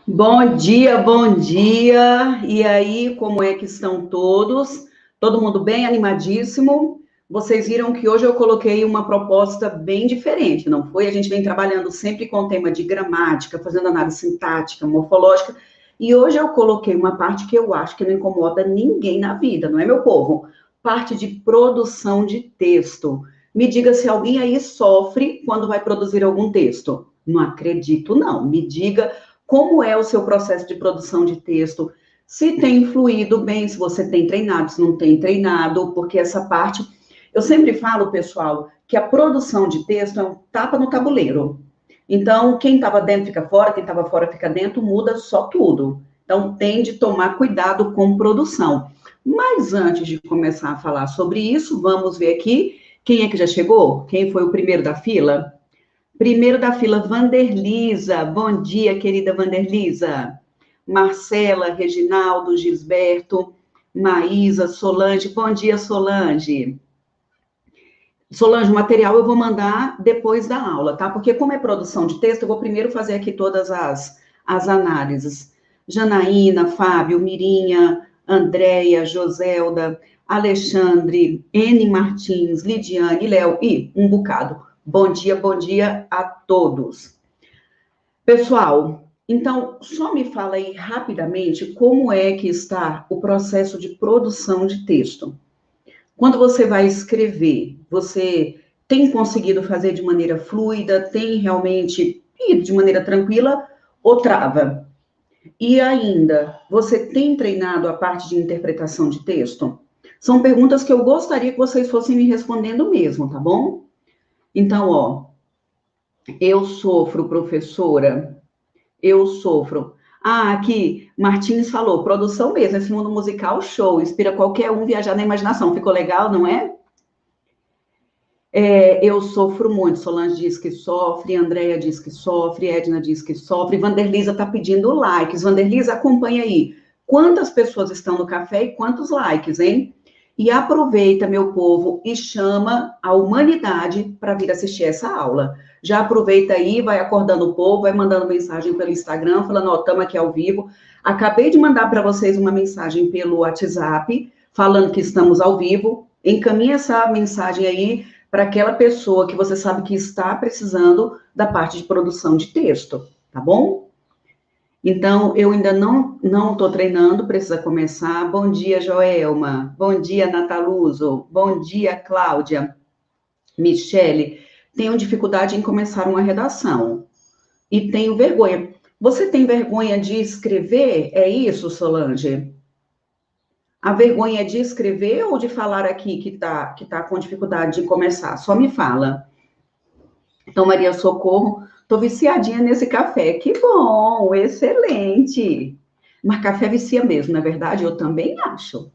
Bom dia, bom dia. E aí, como é que estão todos? Todo mundo bem, animadíssimo? Vocês viram que hoje eu coloquei uma proposta bem diferente, não foi? A gente vem trabalhando sempre com o tema de gramática, fazendo análise sintática, morfológica, e hoje eu coloquei uma parte que eu acho que não incomoda ninguém na vida, não é, meu povo? Parte de produção de texto. Me diga se alguém aí sofre quando vai produzir algum texto. Não acredito, não. Me diga como é o seu processo de produção de texto, se tem fluído bem, se você tem treinado, se não tem treinado, porque essa parte, eu sempre falo, pessoal, que a produção de texto é um tapa no tabuleiro. Então, quem estava dentro fica fora, quem estava fora fica dentro, muda só tudo. Então, tem de tomar cuidado com produção. Mas antes de começar a falar sobre isso, vamos ver aqui quem é que já chegou? Quem foi o primeiro da fila? Primeiro da fila, Vanderlisa. Bom dia, querida Vanderlisa. Marcela, Reginaldo, Gisberto, Maísa, Solange. Bom dia, Solange. Solange, o material eu vou mandar depois da aula, tá? Porque como é produção de texto, eu vou primeiro fazer aqui todas as análises. Janaína, Fábio, Mirinha, Andréia, Joselda, Alexandre, N. Martins, Lidiane, Léo e um bocado. Bom dia a todos. Pessoal, então, só me fala aí rapidamente como é que está o processo de produção de texto. Quando você vai escrever, você tem conseguido fazer de maneira fluida, tem realmente ido de maneira tranquila ou trava? E ainda, você tem treinado a parte de interpretação de texto? São perguntas que eu gostaria que vocês fossem me respondendo mesmo, tá bom? Então, ó, eu sofro, professora, eu sofro. Ah, aqui, Martins falou, produção mesmo, esse mundo musical, show, inspira qualquer um viajar na imaginação. Ficou legal, não é? Eu sofro muito. Solange diz que sofre, Andréia diz que sofre, Edna diz que sofre, Vanderlisa está pedindo likes. Vanderlisa, acompanha aí. Quantas pessoas estão no café e quantos likes, hein? E aproveita, meu povo, e chama a humanidade para vir assistir essa aula. Já aproveita aí, vai acordando o povo, vai mandando mensagem pelo Instagram, falando, ó, estamos aqui ao vivo. Acabei de mandar para vocês uma mensagem pelo WhatsApp, falando que estamos ao vivo. Encaminha essa mensagem aí para aquela pessoa que você sabe que está precisando da parte de produção de texto, tá bom? Então, eu ainda não estou treinando, precisa começar. Bom dia, Joelma. Bom dia, Nataluso. Bom dia, Cláudia. Michele, tenho dificuldade em começar uma redação e tenho vergonha. Você tem vergonha de escrever? É isso, Solange? A vergonha é de escrever ou de falar aqui que tá com dificuldade de começar? Só me fala. Então, Maria Socorro, tô viciadinha nesse café. Que bom, excelente. Mas café vicia mesmo, na verdade, eu também acho.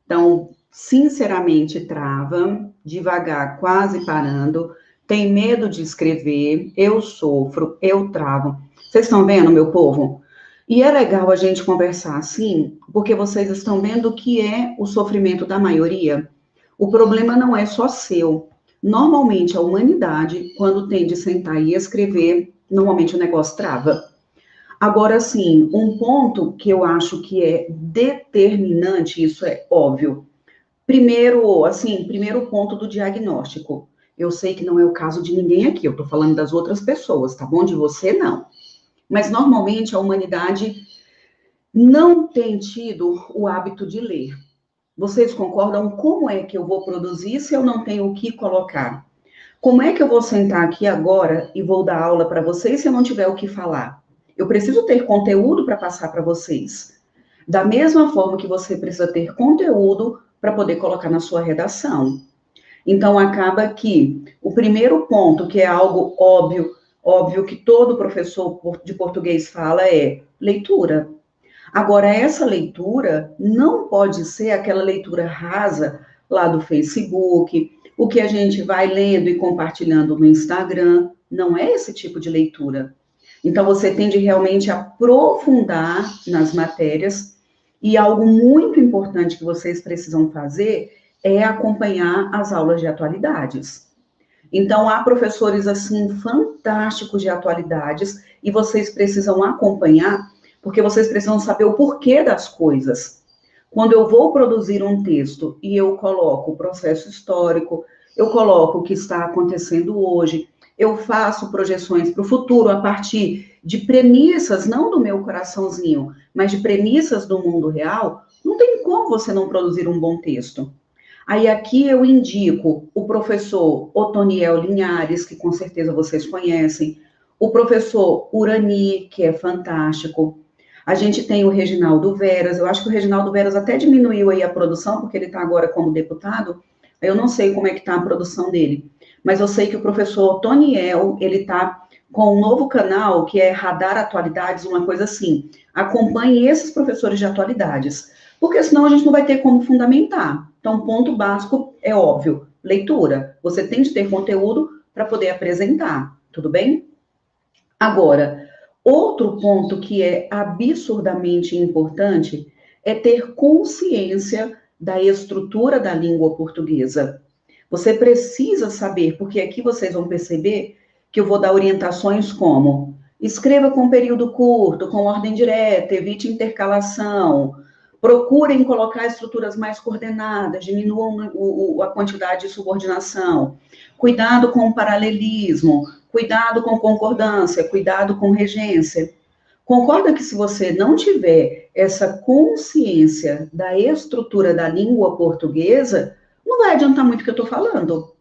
Então, sinceramente, trava, devagar, quase parando, tem medo de escrever, eu sofro, eu travo. Vocês estão vendo, meu povo? E é legal a gente conversar assim, porque vocês estão vendo que é o sofrimento da maioria. O problema não é só seu. Normalmente, a humanidade, quando tem de sentar e escrever, normalmente o negócio trava. Agora, sim, um ponto que eu acho que é determinante, isso é óbvio. Primeiro, assim, primeiro ponto do diagnóstico. Eu sei que não é o caso de ninguém aqui, eu tô falando das outras pessoas, tá bom? De você, não. Mas, normalmente, a humanidade não tem tido o hábito de ler. Vocês concordam? Como é que eu vou produzir se eu não tenho o que colocar? Como é que eu vou sentar aqui agora e vou dar aula para vocês se eu não tiver o que falar? Eu preciso ter conteúdo para passar para vocês. Da mesma forma que você precisa ter conteúdo para poder colocar na sua redação. Então, acaba que o primeiro ponto, que é algo óbvio, óbvio que todo professor de português fala, é leitura. Agora, essa leitura não pode ser aquela leitura rasa lá do Facebook, o que a gente vai lendo e compartilhando no Instagram. Não é esse tipo de leitura. Então, você tem de realmente aprofundar nas matérias, e algo muito importante que vocês precisam fazer é acompanhar as aulas de atualidades. Então, há professores, assim, fantásticos de atualidades, e vocês precisam acompanhar, porque vocês precisam saber o porquê das coisas. Quando eu vou produzir um texto e eu coloco o processo histórico, eu coloco o que está acontecendo hoje, eu faço projeções para o futuro a partir de premissas, não do meu coraçãozinho, mas de premissas do mundo real, não tem como você não produzir um bom texto. Aí aqui eu indico o professor Otoniel Linhares, que com certeza vocês conhecem, o professor Urani, que é fantástico. A gente tem o Reginaldo Veras, eu acho que o Reginaldo Veras até diminuiu aí a produção, porque ele está agora como deputado, eu não sei como é que está a produção dele, mas eu sei que o professor Otoniel, ele está com um novo canal, que é Radar Atualidades, uma coisa assim. Acompanhe esses professores de atualidades, porque senão a gente não vai ter como fundamentar. Então, ponto básico é óbvio, leitura. Você tem de ter conteúdo para poder apresentar, tudo bem? Agora, outro ponto que é absurdamente importante é ter consciência da estrutura da língua portuguesa. Você precisa saber, porque aqui vocês vão perceber que eu vou dar orientações como: escreva com período curto, com ordem direta, evite intercalação, procurem colocar estruturas mais coordenadas, diminuam a quantidade de subordinação, cuidado com o paralelismo, cuidado com concordância, cuidado com regência. Concorda que se você não tiver essa consciência da estrutura da língua portuguesa, não vai adiantar muito o que eu estou falando.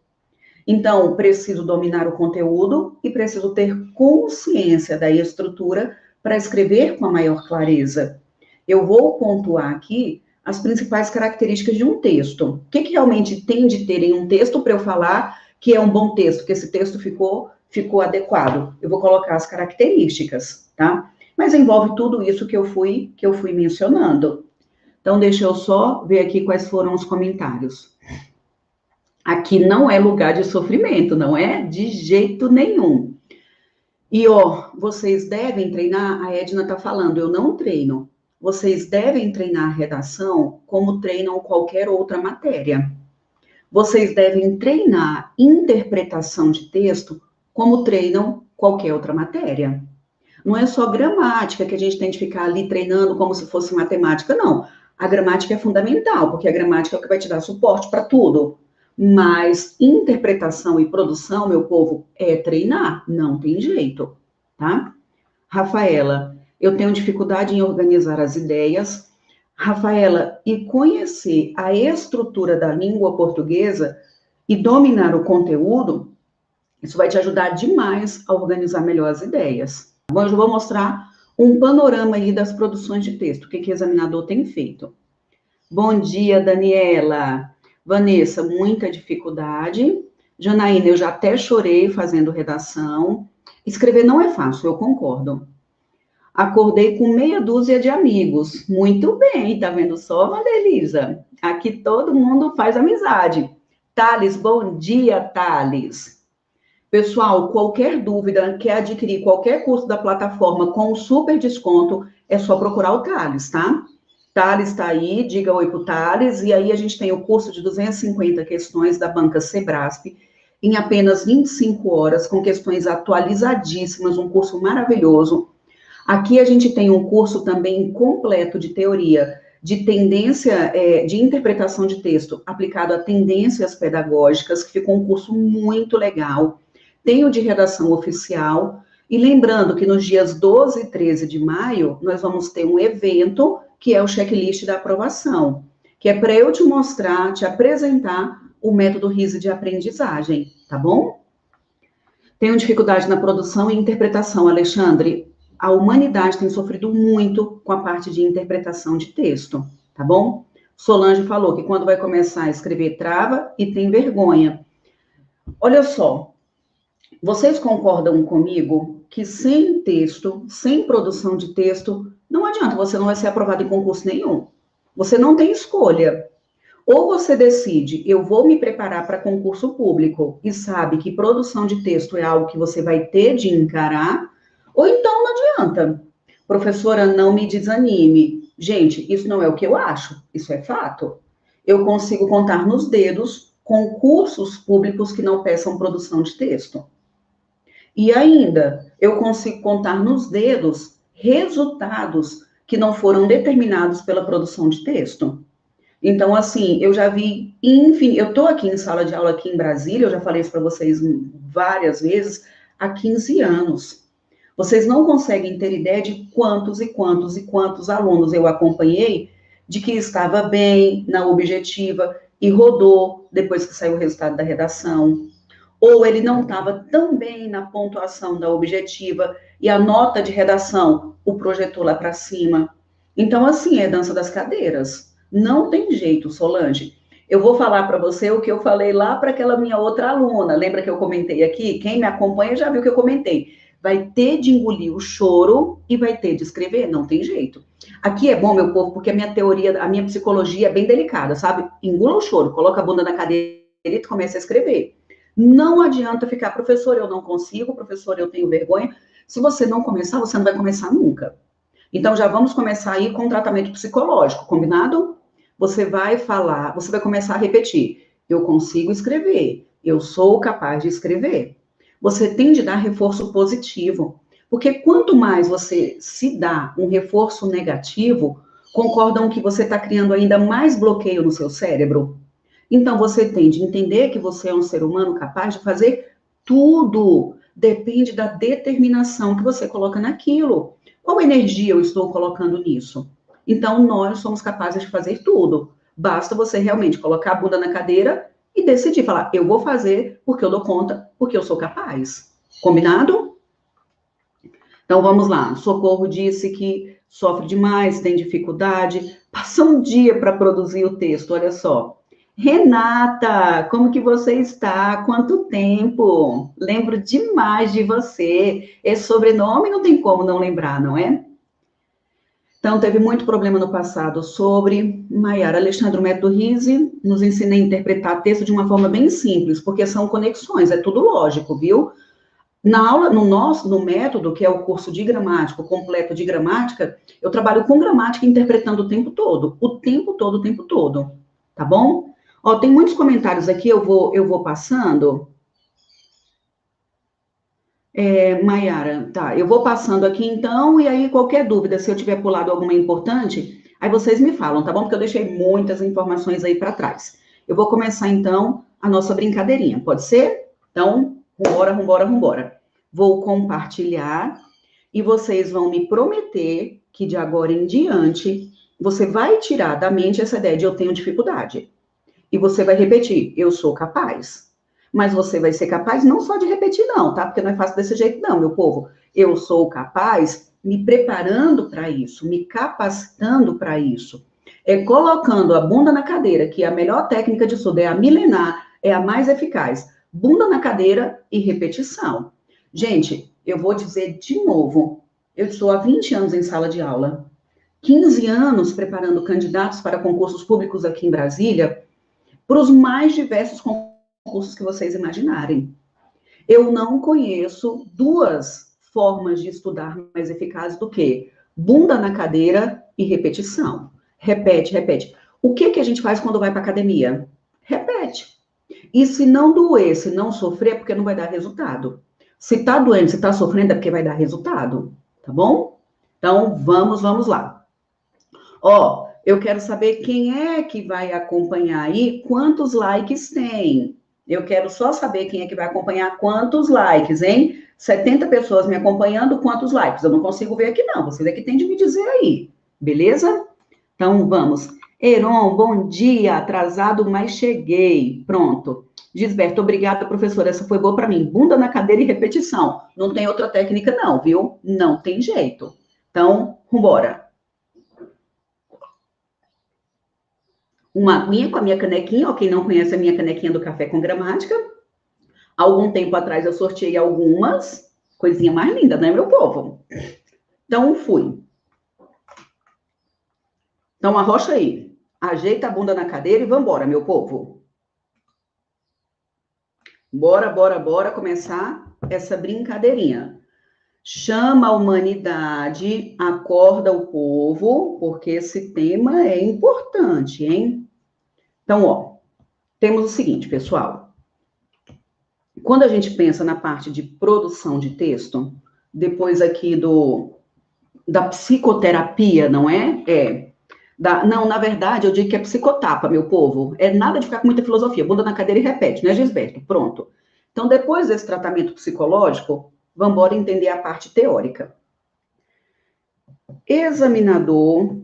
Então, preciso dominar o conteúdo e preciso ter consciência da estrutura para escrever com a maior clareza. Eu vou pontuar aqui as principais características de um texto. O que realmente tem de ter em um texto para eu falar que é um bom texto, que esse texto ficou adequado? Eu vou colocar as características, tá? Mas envolve tudo isso que eu fui mencionando. Então, deixa eu só ver aqui quais foram os comentários. Aqui não é lugar de sofrimento, não é? De jeito nenhum. E, ó, vocês devem treinar, a Edna está falando, eu não treino. Vocês devem treinar a redação como treinam qualquer outra matéria. Vocês devem treinar interpretação de texto como treinam qualquer outra matéria. Não é só gramática que a gente tem de ficar ali treinando como se fosse matemática, não. A gramática é fundamental, porque a gramática é o que vai te dar suporte para tudo. Mas interpretação e produção, meu povo, é treinar, não tem jeito, tá? Rafaela, eu tenho dificuldade em organizar as ideias. Rafaela, e conhecer a estrutura da língua portuguesa e dominar o conteúdo, isso vai te ajudar demais a organizar melhor as ideias. Bom, eu vou mostrar um panorama aí das produções de texto, o que o examinador tem feito. Bom dia, Daniela. Vanessa, muita dificuldade. Janaína, eu já até chorei fazendo redação. Escrever não é fácil, eu concordo. Acordei com meia dúzia de amigos. Muito bem, tá vendo só, Vanderlisa? Aqui todo mundo faz amizade. Thales, bom dia, Thales. Pessoal, qualquer dúvida, quer adquirir qualquer curso da plataforma com super desconto, é só procurar o Thales, tá? Thales está aí, diga oi pro Thales, e aí a gente tem o curso de 250 questões da banca Sebrasp, em apenas 25 horas, com questões atualizadíssimas, um curso maravilhoso. Aqui a gente tem um curso também completo de teoria, de tendência, de interpretação de texto, aplicado a tendências pedagógicas, que ficou um curso muito legal. Tem o de redação oficial, e lembrando que nos dias 12 e 13 de maio, nós vamos ter um evento que é o checklist da aprovação, que é para eu te mostrar, te apresentar o método RISE de aprendizagem, tá bom? Tenho dificuldade na produção e interpretação, Alexandre. A humanidade tem sofrido muito com a parte de interpretação de texto, tá bom? Solange falou que quando vai começar a escrever trava e tem vergonha. Olha só, vocês concordam comigo que sem texto, sem produção de texto, não adianta, você não vai ser aprovado em concurso nenhum. Você não tem escolha. Ou você decide, eu vou me preparar para concurso público e sabe que produção de texto é algo que você vai ter de encarar, ou então não adianta. Professora, não me desanime. Gente, isso não é o que eu acho, isso é fato. Eu consigo contar nos dedos concursos públicos que não peçam produção de texto. E ainda, eu consigo contar nos dedos resultados que não foram determinados pela produção de texto. Então, assim, eu já vi, enfim, eu estou aqui em sala de aula aqui em Brasília, eu já falei isso para vocês várias vezes, há 15 anos. Vocês não conseguem ter ideia de quantos e quantos e quantos alunos eu acompanhei de que estava bem na objetiva e rodou depois que saiu o resultado da redação. Ou ele não estava tão bem na pontuação da objetiva e a nota de redação o projetou lá para cima. Então, assim, é dança das cadeiras. Não tem jeito, Solange. Eu vou falar para você o que eu falei lá para aquela minha outra aluna. Lembra que eu comentei aqui? Quem me acompanha já viu que eu comentei. Vai ter de engolir o choro e vai ter de escrever. Não tem jeito. Aqui é bom, meu povo, porque a minha teoria, a minha psicologia é bem delicada, sabe? Engula o choro, coloca a bunda na cadeira e começa a escrever. Não adianta ficar, professor, eu não consigo, professor, eu tenho vergonha. Se você não começar, você não vai começar nunca. Então, já vamos começar aí com tratamento psicológico, combinado? Você vai falar, você vai começar a repetir. Eu consigo escrever, eu sou capaz de escrever. Você tem de dar reforço positivo, porque quanto mais você se dá um reforço negativo, concordam que você está criando ainda mais bloqueio no seu cérebro. Então, você tem de entender que você é um ser humano capaz de fazer tudo. Depende da determinação que você coloca naquilo. Qual energia eu estou colocando nisso? Então, nós somos capazes de fazer tudo. Basta você realmente colocar a bunda na cadeira e decidir, falar, eu vou fazer porque eu dou conta, porque eu sou capaz. Combinado? Então, vamos lá. Socorro disse que sofre demais, tem dificuldade, passa um dia para produzir o texto, olha só. Renata, como que você está? Quanto tempo? Lembro demais de você. Esse sobrenome não tem como não lembrar, não é? Então, teve muito problema no passado sobre Maiara Alexandre, o método Rise, nos ensina a interpretar texto de uma forma bem simples, porque são conexões, é tudo lógico, viu? Na aula, no método, que é o curso de gramática, o completo de gramática, eu trabalho com gramática interpretando o tempo todo, o tempo todo, tá bom? Ó, tem muitos comentários aqui, eu vou passando. Maiara, tá, eu vou passando aqui então, e aí qualquer dúvida, se eu tiver pulado alguma importante, aí vocês me falam, tá bom? Porque eu deixei muitas informações aí para trás. Eu vou começar então a nossa brincadeirinha, pode ser? Então, vambora. Vou compartilhar e vocês vão me prometer que de agora em diante você vai tirar da mente essa ideia de eu tenho dificuldade. E você vai repetir, eu sou capaz. Mas você vai ser capaz não só de repetir, não, tá? Porque não é fácil desse jeito, não, meu povo. Eu sou capaz me preparando para isso, me capacitando para isso. É colocando a bunda na cadeira, que é a melhor técnica de estudo, é a milenar, é a mais eficaz. Bunda na cadeira e repetição. Gente, eu vou dizer de novo, eu estou há 20 anos em sala de aula, 15 anos preparando candidatos para concursos públicos aqui em Brasília, para os mais diversos concursos que vocês imaginarem. Eu não conheço duas formas de estudar mais eficazes do que bunda na cadeira e repetição. Repete. O que a gente faz quando vai para academia? Repete. E se não doer, se não sofrer, é porque não vai dar resultado. Se tá doendo, se tá sofrendo, é porque vai dar resultado. Tá bom? Então, vamos lá. Ó, eu quero saber quem é que vai acompanhar aí, quantos likes tem. Eu quero só saber quem é que vai acompanhar quantos likes, hein? 70 pessoas me acompanhando, quantos likes? Eu não consigo ver aqui, não. Vocês é que tem de me dizer aí. Beleza? Então, vamos. Heron, bom dia. Atrasado, mas cheguei. Pronto. Gisberto, obrigada, professora. Essa foi boa para mim. Bunda na cadeira e repetição. Não tem outra técnica, não, viu? Não tem jeito. Então, vambora. Uma aguinha com a minha canequinha, ó, quem não conhece a minha canequinha do Café com Gramática. Algum tempo atrás eu sorteei algumas, coisinha mais linda, né, meu povo? Então, fui. Então, arrocha aí. Ajeita a bunda na cadeira e vambora, meu povo. Bora começar essa brincadeirinha. Chama a humanidade, acorda o povo, porque esse tema é importante, hein? Então, ó, temos o seguinte, pessoal. Quando a gente pensa na parte de produção de texto, depois aqui do da psicoterapia, não é? Não, na verdade, eu digo que é psicotapa, meu povo. É nada de ficar com muita filosofia. Bunda na cadeira e repete, né, Gisberto? Pronto. Então, depois desse tratamento psicológico, vamos embora entender a parte teórica. Examinador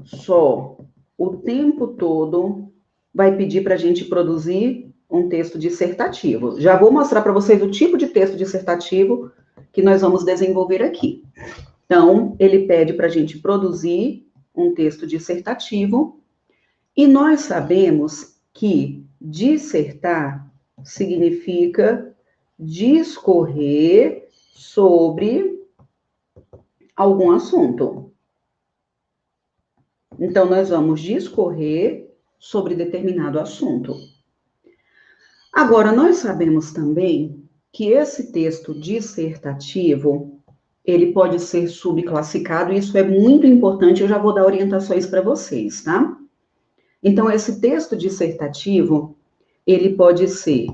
só o tempo todo vai pedir para a gente produzir um texto dissertativo. Já vou mostrar para vocês o tipo de texto dissertativo que nós vamos desenvolver aqui. Então, ele pede para a gente produzir um texto dissertativo, e nós sabemos que dissertar significa discorrer sobre algum assunto. Então, nós vamos discorrer sobre determinado assunto. Agora, nós sabemos também que esse texto dissertativo, ele pode ser subclassificado, e isso é muito importante, eu já vou dar orientações para vocês, tá? Então, esse texto dissertativo, ele pode ser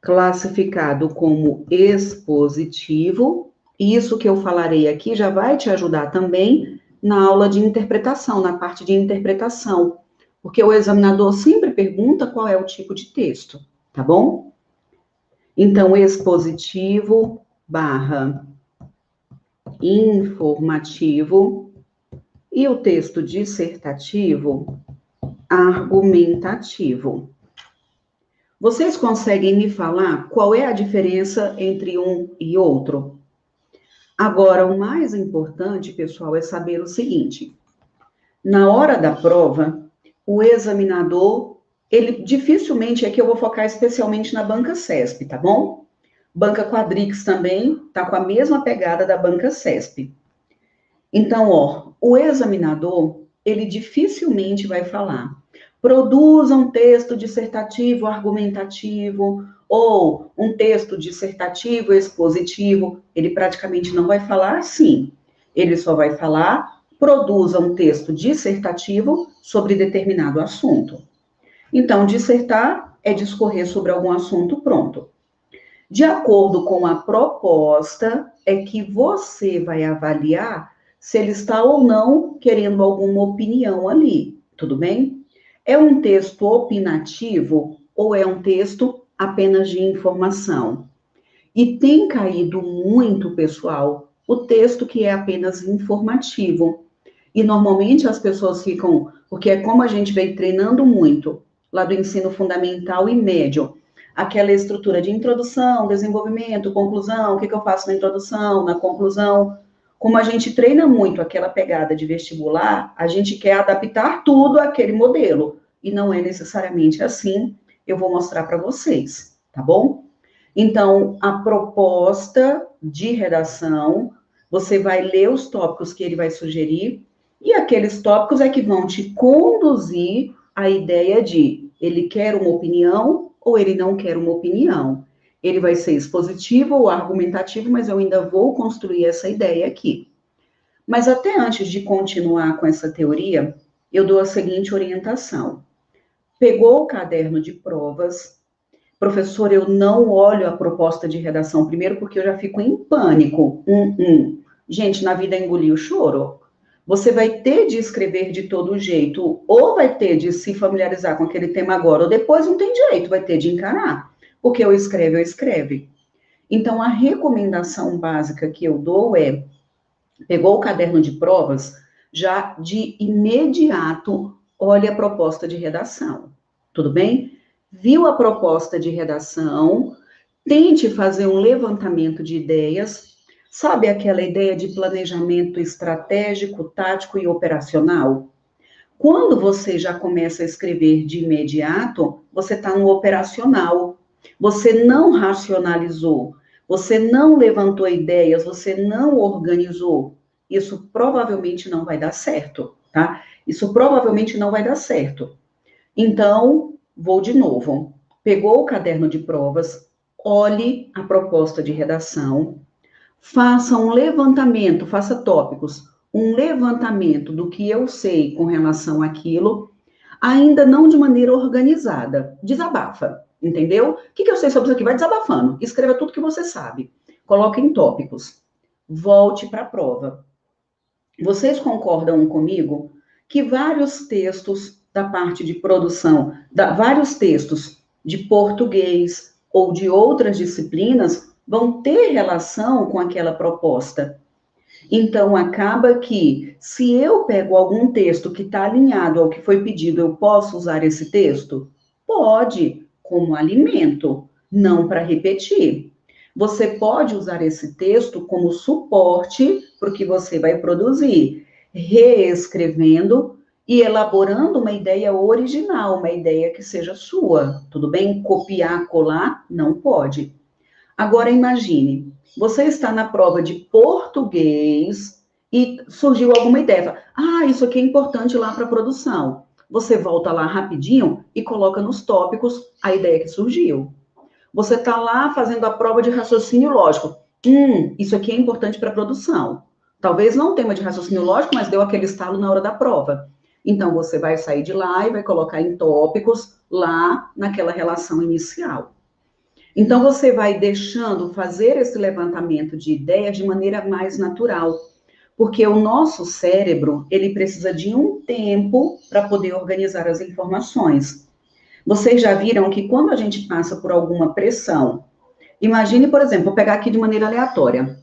classificado como expositivo, e isso que eu falarei aqui já vai te ajudar também na aula de interpretação, na parte de interpretação, porque o examinador sempre pergunta qual é o tipo de texto, tá bom? Então, expositivo barra informativo, e o texto dissertativo argumentativo. Vocês conseguem me falar qual é a diferença entre um e outro? Agora, o mais importante, pessoal, é saber o seguinte: na hora da prova, o examinador, ele dificilmente, aqui eu vou focar especialmente na banca CESP, tá bom? Banca Quadrix também tá com a mesma pegada da banca CESP. Então, ó, o examinador, ele dificilmente vai falar: produza um texto dissertativo argumentativo, ou um texto dissertativo expositivo. Ele praticamente não vai falar assim. Ele só vai falar: produza um texto dissertativo sobre determinado assunto. Então, dissertar é discorrer sobre algum assunto, pronto. De acordo com a proposta, é que você vai avaliar se ele está ou não querendo alguma opinião ali, tudo bem? É um texto opinativo ou é um texto apenas de informação? E tem caído muito, pessoal, o texto que é apenas informativo. E normalmente as pessoas ficam, porque é como a gente vem treinando muito lá do ensino fundamental e médio, aquela estrutura de introdução, desenvolvimento, conclusão, o que eu faço na introdução, na conclusão. Como a gente treina muito aquela pegada de vestibular, a gente quer adaptar tudo àquele modelo. E não é necessariamente assim, eu vou mostrar para vocês, tá bom? Então, a proposta de redação, você vai ler os tópicos que ele vai sugerir, e aqueles tópicos é que vão te conduzir à ideia de ele quer uma opinião ou ele não quer uma opinião. Ele vai ser expositivo ou argumentativo, mas eu ainda vou construir essa ideia aqui. Mas até antes de continuar com essa teoria, eu dou a seguinte orientação. Pegou o caderno de provas, professor, eu não olho a proposta de redação primeiro porque eu já fico em pânico. Gente, na vida engolir o choro. Você vai ter de escrever de todo jeito, ou vai ter de se familiarizar com aquele tema agora, ou depois não tem jeito, vai ter de encarar. Porque eu escreve. Então, a recomendação básica que eu dou é, pegou o caderno de provas, já de imediato, olhe a proposta de redação. Tudo bem? Viu a proposta de redação, tente fazer um levantamento de ideias. Sabe aquela ideia de planejamento estratégico, tático e operacional? Quando você já começa a escrever de imediato, você está no operacional. Você não racionalizou, você não levantou ideias, você não organizou. Isso provavelmente não vai dar certo, tá? Isso provavelmente não vai dar certo. Então, vou de novo. Pegou o caderno de provas, olhe a proposta de redação, faça um levantamento, faça tópicos, um levantamento do que eu sei com relação àquilo, ainda não de maneira organizada, desabafa, entendeu? O que eu sei sobre isso aqui? Vai desabafando, escreva tudo que você sabe, coloque em tópicos, volte para a prova. Vocês concordam comigo que vários textos da parte de produção, vários textos de português ou de outras disciplinas vão ter relação com aquela proposta? Então, acaba que, se eu pego algum texto que está alinhado ao que foi pedido, eu posso usar esse texto? Pode, como alimento, não para repetir. Você pode usar esse texto como suporte para o que você vai produzir, reescrevendo e elaborando uma ideia original, uma ideia que seja sua. Tudo bem? Copiar, colar, não pode. Agora imagine, você está na prova de português e surgiu alguma ideia. Isso aqui é importante lá para a produção. Você volta lá rapidinho e coloca nos tópicos a ideia que surgiu. Você está lá fazendo a prova de raciocínio lógico. Isso aqui é importante para a produção. Talvez não tema de raciocínio lógico, mas deu aquele estalo na hora da prova. Então, você vai sair de lá e vai colocar em tópicos lá naquela relação inicial. Então, você vai deixando fazer esse levantamento de ideias de maneira mais natural, porque o nosso cérebro, ele precisa de um tempo para poder organizar as informações. Vocês já viram que quando a gente passa por alguma pressão, imagine, por exemplo, vou pegar aqui de maneira aleatória,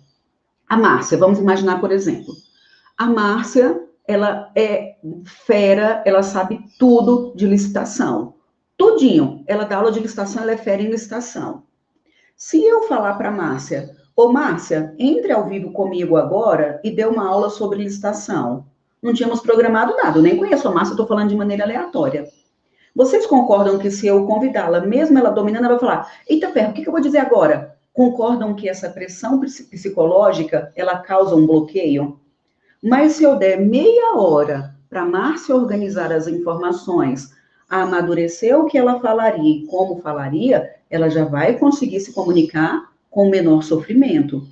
a Márcia, vamos imaginar, por exemplo, a Márcia, ela é fera, ela sabe tudo de licitação, tudinho, ela dá aula de licitação, ela é fera em licitação. Se eu falar para a Márcia, ô Márcia, entre ao vivo comigo agora e dê uma aula sobre licitação. Não tínhamos programado nada, eu nem conheço a Márcia, estou falando de maneira aleatória. Vocês concordam que se eu convidá-la, mesmo ela dominando, ela vai falar, eita ferro, o que eu vou dizer agora? Concordam que essa pressão psicológica, ela causa um bloqueio? Mas se eu der meia hora para a Márcia organizar as informações, a amadurecer o que ela falaria e como falaria, ela já vai conseguir se comunicar com menor sofrimento.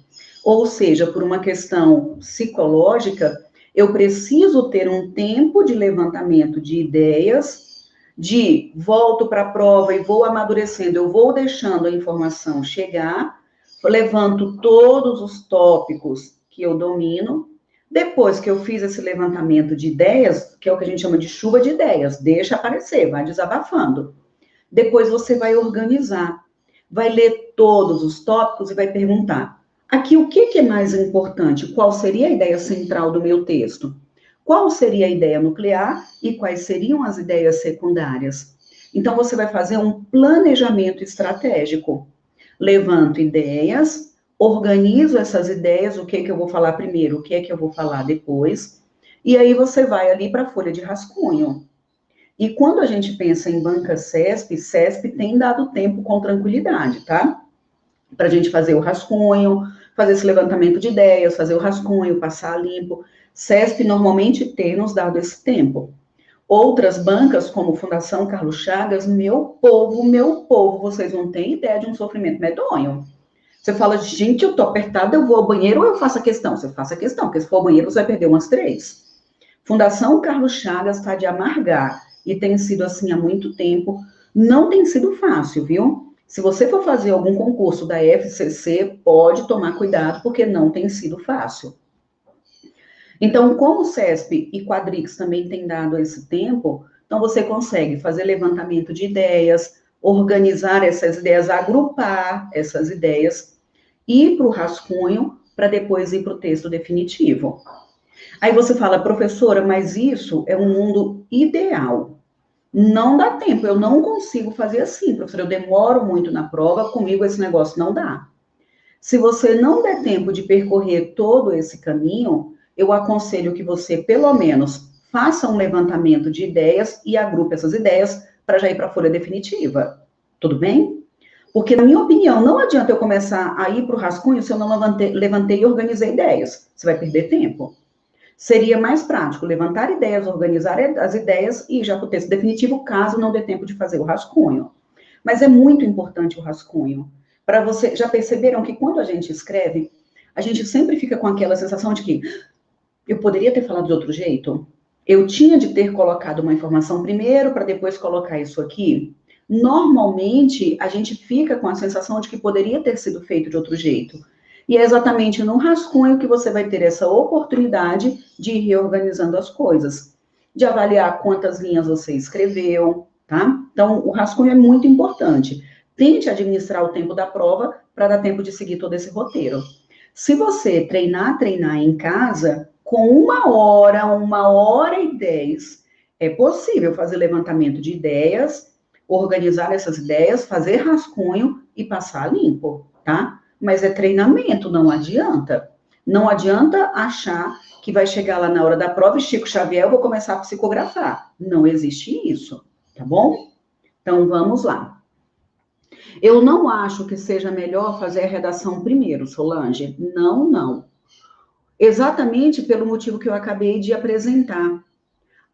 Ou seja, por uma questão psicológica, eu preciso ter um tempo de levantamento de ideias, de volto para a prova e vou amadurecendo, eu vou deixando a informação chegar, levanto todos os tópicos que eu domino. Depois que eu fiz esse levantamento de ideias, que é o que a gente chama de chuva de ideias, deixa aparecer, vai desabafando. Depois você vai organizar, vai ler todos os tópicos e vai perguntar: aqui o que é mais importante? Qual seria a ideia central do meu texto? Qual seria a ideia nuclear e quais seriam as ideias secundárias? Então você vai fazer um planejamento estratégico. Levanto ideias, organizo essas ideias, o que é que eu vou falar primeiro, o que é que eu vou falar depois, e aí você vai ali para a folha de rascunho. E quando a gente pensa em banca CESP tem dado tempo com tranquilidade, tá? Para a gente fazer o rascunho, fazer esse levantamento de ideias, fazer o rascunho, passar limpo. CESP normalmente tem nos dado esse tempo. Outras bancas, como Fundação Carlos Chagas, meu povo, vocês não têm ideia de um sofrimento medonho. Você fala, gente, eu tô apertada, eu vou ao banheiro ou eu faço a questão? Você faça a questão, porque se for ao banheiro você vai perder umas 3. Fundação Carlos Chagas está de amargar e tem sido assim há muito tempo. Não tem sido fácil, viu? Se você for fazer algum concurso da FCC, pode tomar cuidado, porque não tem sido fácil. Então, como o CESP e Quadrix também têm dado esse tempo, então você consegue fazer levantamento de ideias, organizar essas ideias, agrupar essas ideias, ir para o rascunho, para depois ir para o texto definitivo. Aí você fala, professora, mas isso é um mundo ideal. Não dá tempo, eu não consigo fazer assim, professora, eu demoro muito na prova, comigo esse negócio não dá. Se você não der tempo de percorrer todo esse caminho, eu aconselho que você, pelo menos, faça um levantamento de ideias e agrupe essas ideias para já ir para a folha definitiva. Tudo bem? Porque, na minha opinião, não adianta eu começar a ir para o rascunho se eu não levantei e organizei ideias. Você vai perder tempo. Seria mais prático levantar ideias, organizar as ideias e ir já para o texto definitivo, caso não dê tempo de fazer o rascunho. Mas é muito importante o rascunho. Para você, já perceberam que quando a gente escreve, a gente sempre fica com aquela sensação de que eu poderia ter falado de outro jeito? Eu tinha de ter colocado uma informação primeiro para depois colocar isso aqui? Normalmente, a gente fica com a sensação de que poderia ter sido feito de outro jeito. E é exatamente no rascunho que você vai ter essa oportunidade de ir reorganizando as coisas, de avaliar quantas linhas você escreveu, tá? Então, o rascunho é muito importante. Tente administrar o tempo da prova para dar tempo de seguir todo esse roteiro. Se você treinar em casa, com 1 hora e 10, é possível fazer levantamento de ideias, organizar essas ideias, fazer rascunho e passar limpo, tá? Mas é treinamento, não adianta. Não adianta achar que vai chegar lá na hora da prova e Chico Xavier, eu vou começar a psicografar. Não existe isso, tá bom? Então, vamos lá. Eu não acho que seja melhor fazer a redação primeiro, Solange. Não, não. Exatamente pelo motivo que eu acabei de apresentar.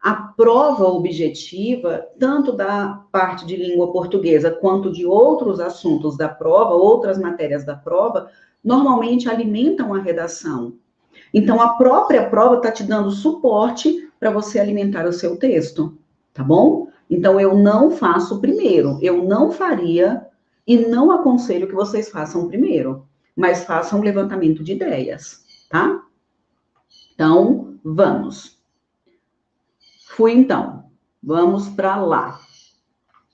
A prova objetiva, tanto da parte de língua portuguesa quanto de outros assuntos da prova, outras matérias da prova, normalmente alimentam a redação. Então, a própria prova está te dando suporte para você alimentar o seu texto, tá bom? Então, eu não faço primeiro, eu não faria e não aconselho que vocês façam primeiro, mas façam um levantamento de ideias, tá? Então, vamos. Fui então, vamos para lá.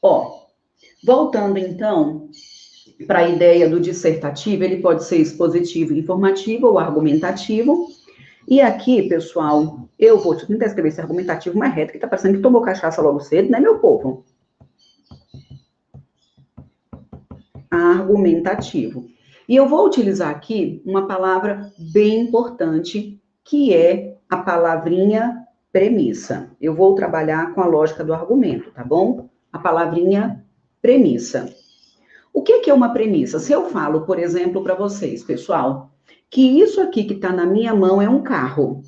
Ó, voltando então para a ideia do dissertativo, ele pode ser expositivo, informativo ou argumentativo. E aqui, pessoal, eu vou tentar escrever esse argumentativo mais reto, que tá parecendo que tomou cachaça logo cedo, né, meu povo? Argumentativo. E eu vou utilizar aqui uma palavra bem importante, que é a palavrinha premissa. Eu vou trabalhar com a lógica do argumento, tá bom? A palavrinha premissa. O que é uma premissa? Se eu falo, por exemplo, para vocês, pessoal, que isso aqui que está na minha mão é um carro,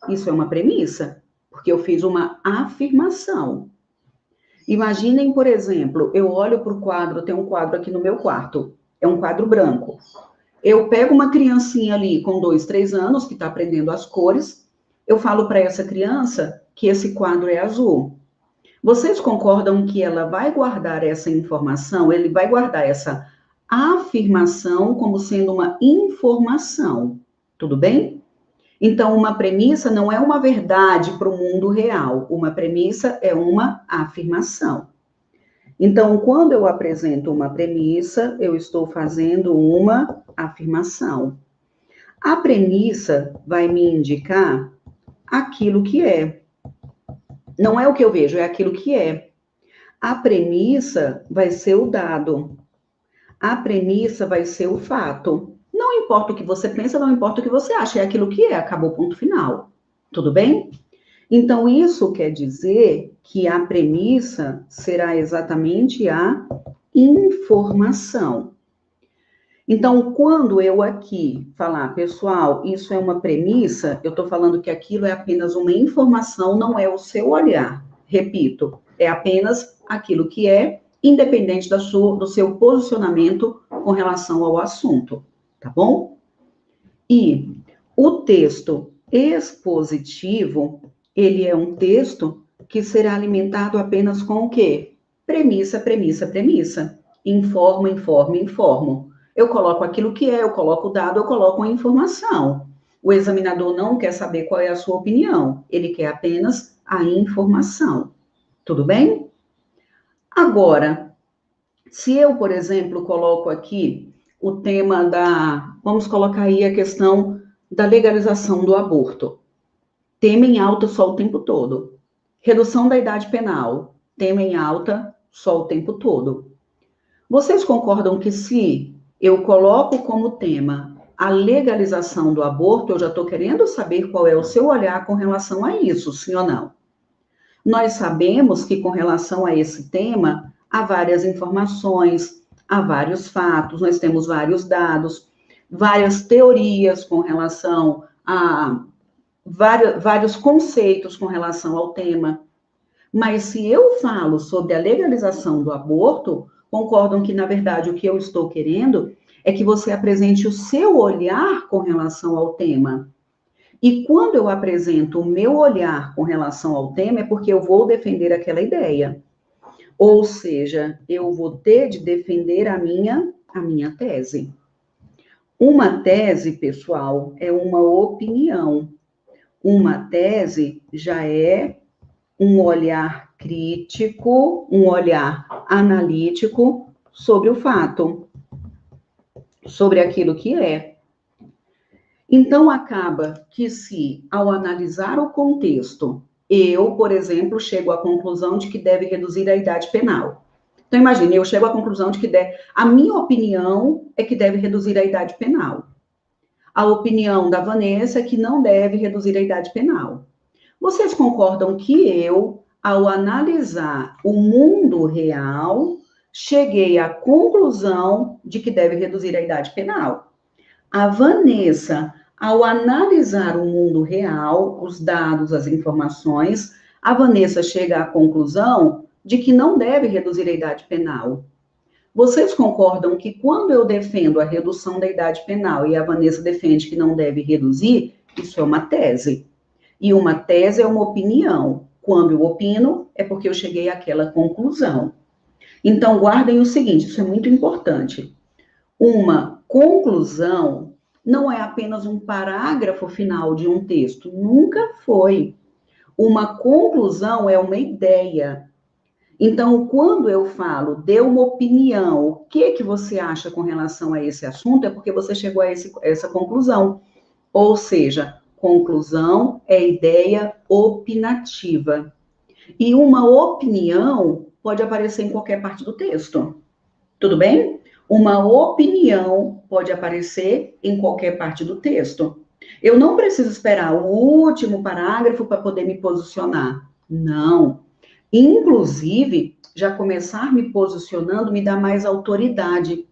isso é uma premissa, porque eu fiz uma afirmação. Imaginem, por exemplo, eu olho para o quadro, tem um quadro aqui no meu quarto, é um quadro branco. Eu pego uma criancinha ali com 2, 3 anos, que está aprendendo as cores, eu falo para essa criança que esse quadro é azul. Vocês concordam que ela vai guardar essa informação, ele vai guardar essa afirmação como sendo uma informação, tudo bem? Então, uma premissa não é uma verdade para o mundo real, uma premissa é uma afirmação. Então, quando eu apresento uma premissa, eu estou fazendo uma afirmação. A premissa vai me indicar aquilo que é. Não é o que eu vejo, é aquilo que é. A premissa vai ser o dado. A premissa vai ser o fato. Não importa o que você pensa, não importa o que você acha, é aquilo que é, acabou o ponto final. Tudo bem? Então, isso quer dizer que a premissa será exatamente a informação. Então, quando eu aqui falar, pessoal, isso é uma premissa, eu estou falando que aquilo é apenas uma informação, não é o seu olhar. Repito, é apenas aquilo que é, independente do seu posicionamento com relação ao assunto, tá bom? E o texto expositivo, ele é um texto que será alimentado apenas com o quê? Premissa, premissa, premissa. Informo, informo, informo. Eu coloco aquilo que é, eu coloco o dado, eu coloco a informação. O examinador não quer saber qual é a sua opinião, ele quer apenas a informação. Tudo bem? Agora, se eu, por exemplo, coloco aqui o tema vamos colocar aí a questão da legalização do aborto. Tema em alta só o tempo todo. Redução da idade penal. Tema em alta só o tempo todo. Vocês concordam que se eu coloco como tema a legalização do aborto, eu já estou querendo saber qual é o seu olhar com relação a isso, sim ou não? Nós sabemos que com relação a esse tema, há várias informações, há vários fatos, nós temos vários dados, várias teorias com relação a vários conceitos com relação ao tema. Mas se eu falo sobre a legalização do aborto, concordam que, na verdade, o que eu estou querendo é que você apresente o seu olhar com relação ao tema. E quando eu apresento o meu olhar com relação ao tema, é porque eu vou defender aquela ideia. Ou seja, eu vou ter de defender a minha tese. Uma tese, pessoal, é uma opinião. Uma tese já é um olhar crítico, um olhar analítico sobre o fato, sobre aquilo que é. Então, acaba que se, ao analisar o contexto, eu, por exemplo, chego à conclusão de que deve reduzir a idade penal. Então, imagine, eu chego à conclusão de que a minha opinião é que deve reduzir a idade penal. A opinião da Vanessa é que não deve reduzir a idade penal. Vocês concordam que eu, ao analisar o mundo real, cheguei à conclusão de que deve reduzir a idade penal? A Vanessa, ao analisar o mundo real, os dados, as informações, a Vanessa chega à conclusão de que não deve reduzir a idade penal. Vocês concordam que quando eu defendo a redução da idade penal e a Vanessa defende que não deve reduzir, isso é uma tese. E uma tese é uma opinião. Quando eu opino, é porque eu cheguei àquela conclusão. Então, guardem o seguinte, isso é muito importante. Uma conclusão não é apenas um parágrafo final de um texto, nunca foi. Uma conclusão é uma ideia. Então, quando eu falo, dê uma opinião, o que você acha com relação a esse assunto, é porque você chegou a essa conclusão. Ou seja, conclusão é ideia opinativa. E uma opinião pode aparecer em qualquer parte do texto. Tudo bem? Uma opinião pode aparecer em qualquer parte do texto. Eu não preciso esperar o último parágrafo para poder me posicionar. Não. Inclusive, já começar me posicionando me dá mais autoridade.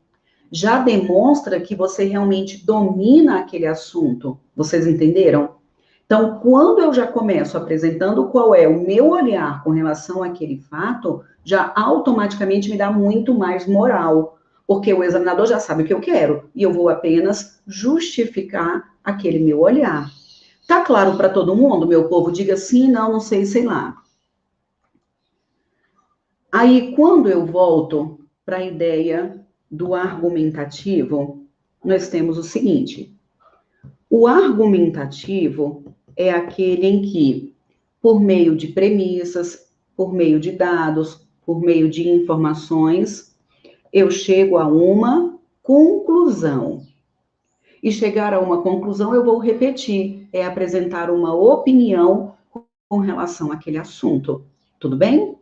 Já demonstra que você realmente domina aquele assunto. Vocês entenderam? Então, quando eu já começo apresentando qual é o meu olhar com relação àquele fato, já automaticamente me dá muito mais moral, porque o examinador já sabe o que eu quero e eu vou apenas justificar aquele meu olhar. Tá claro para todo mundo, meu povo? Diga sim, não, não sei, sei lá. Aí, quando eu volto para a ideia do argumentativo, nós temos o seguinte: o argumentativo é aquele em que, por meio de premissas, por meio de dados, por meio de informações, eu chego a uma conclusão. E chegar a uma conclusão, eu vou repetir, é apresentar uma opinião com relação àquele assunto. Tudo bem?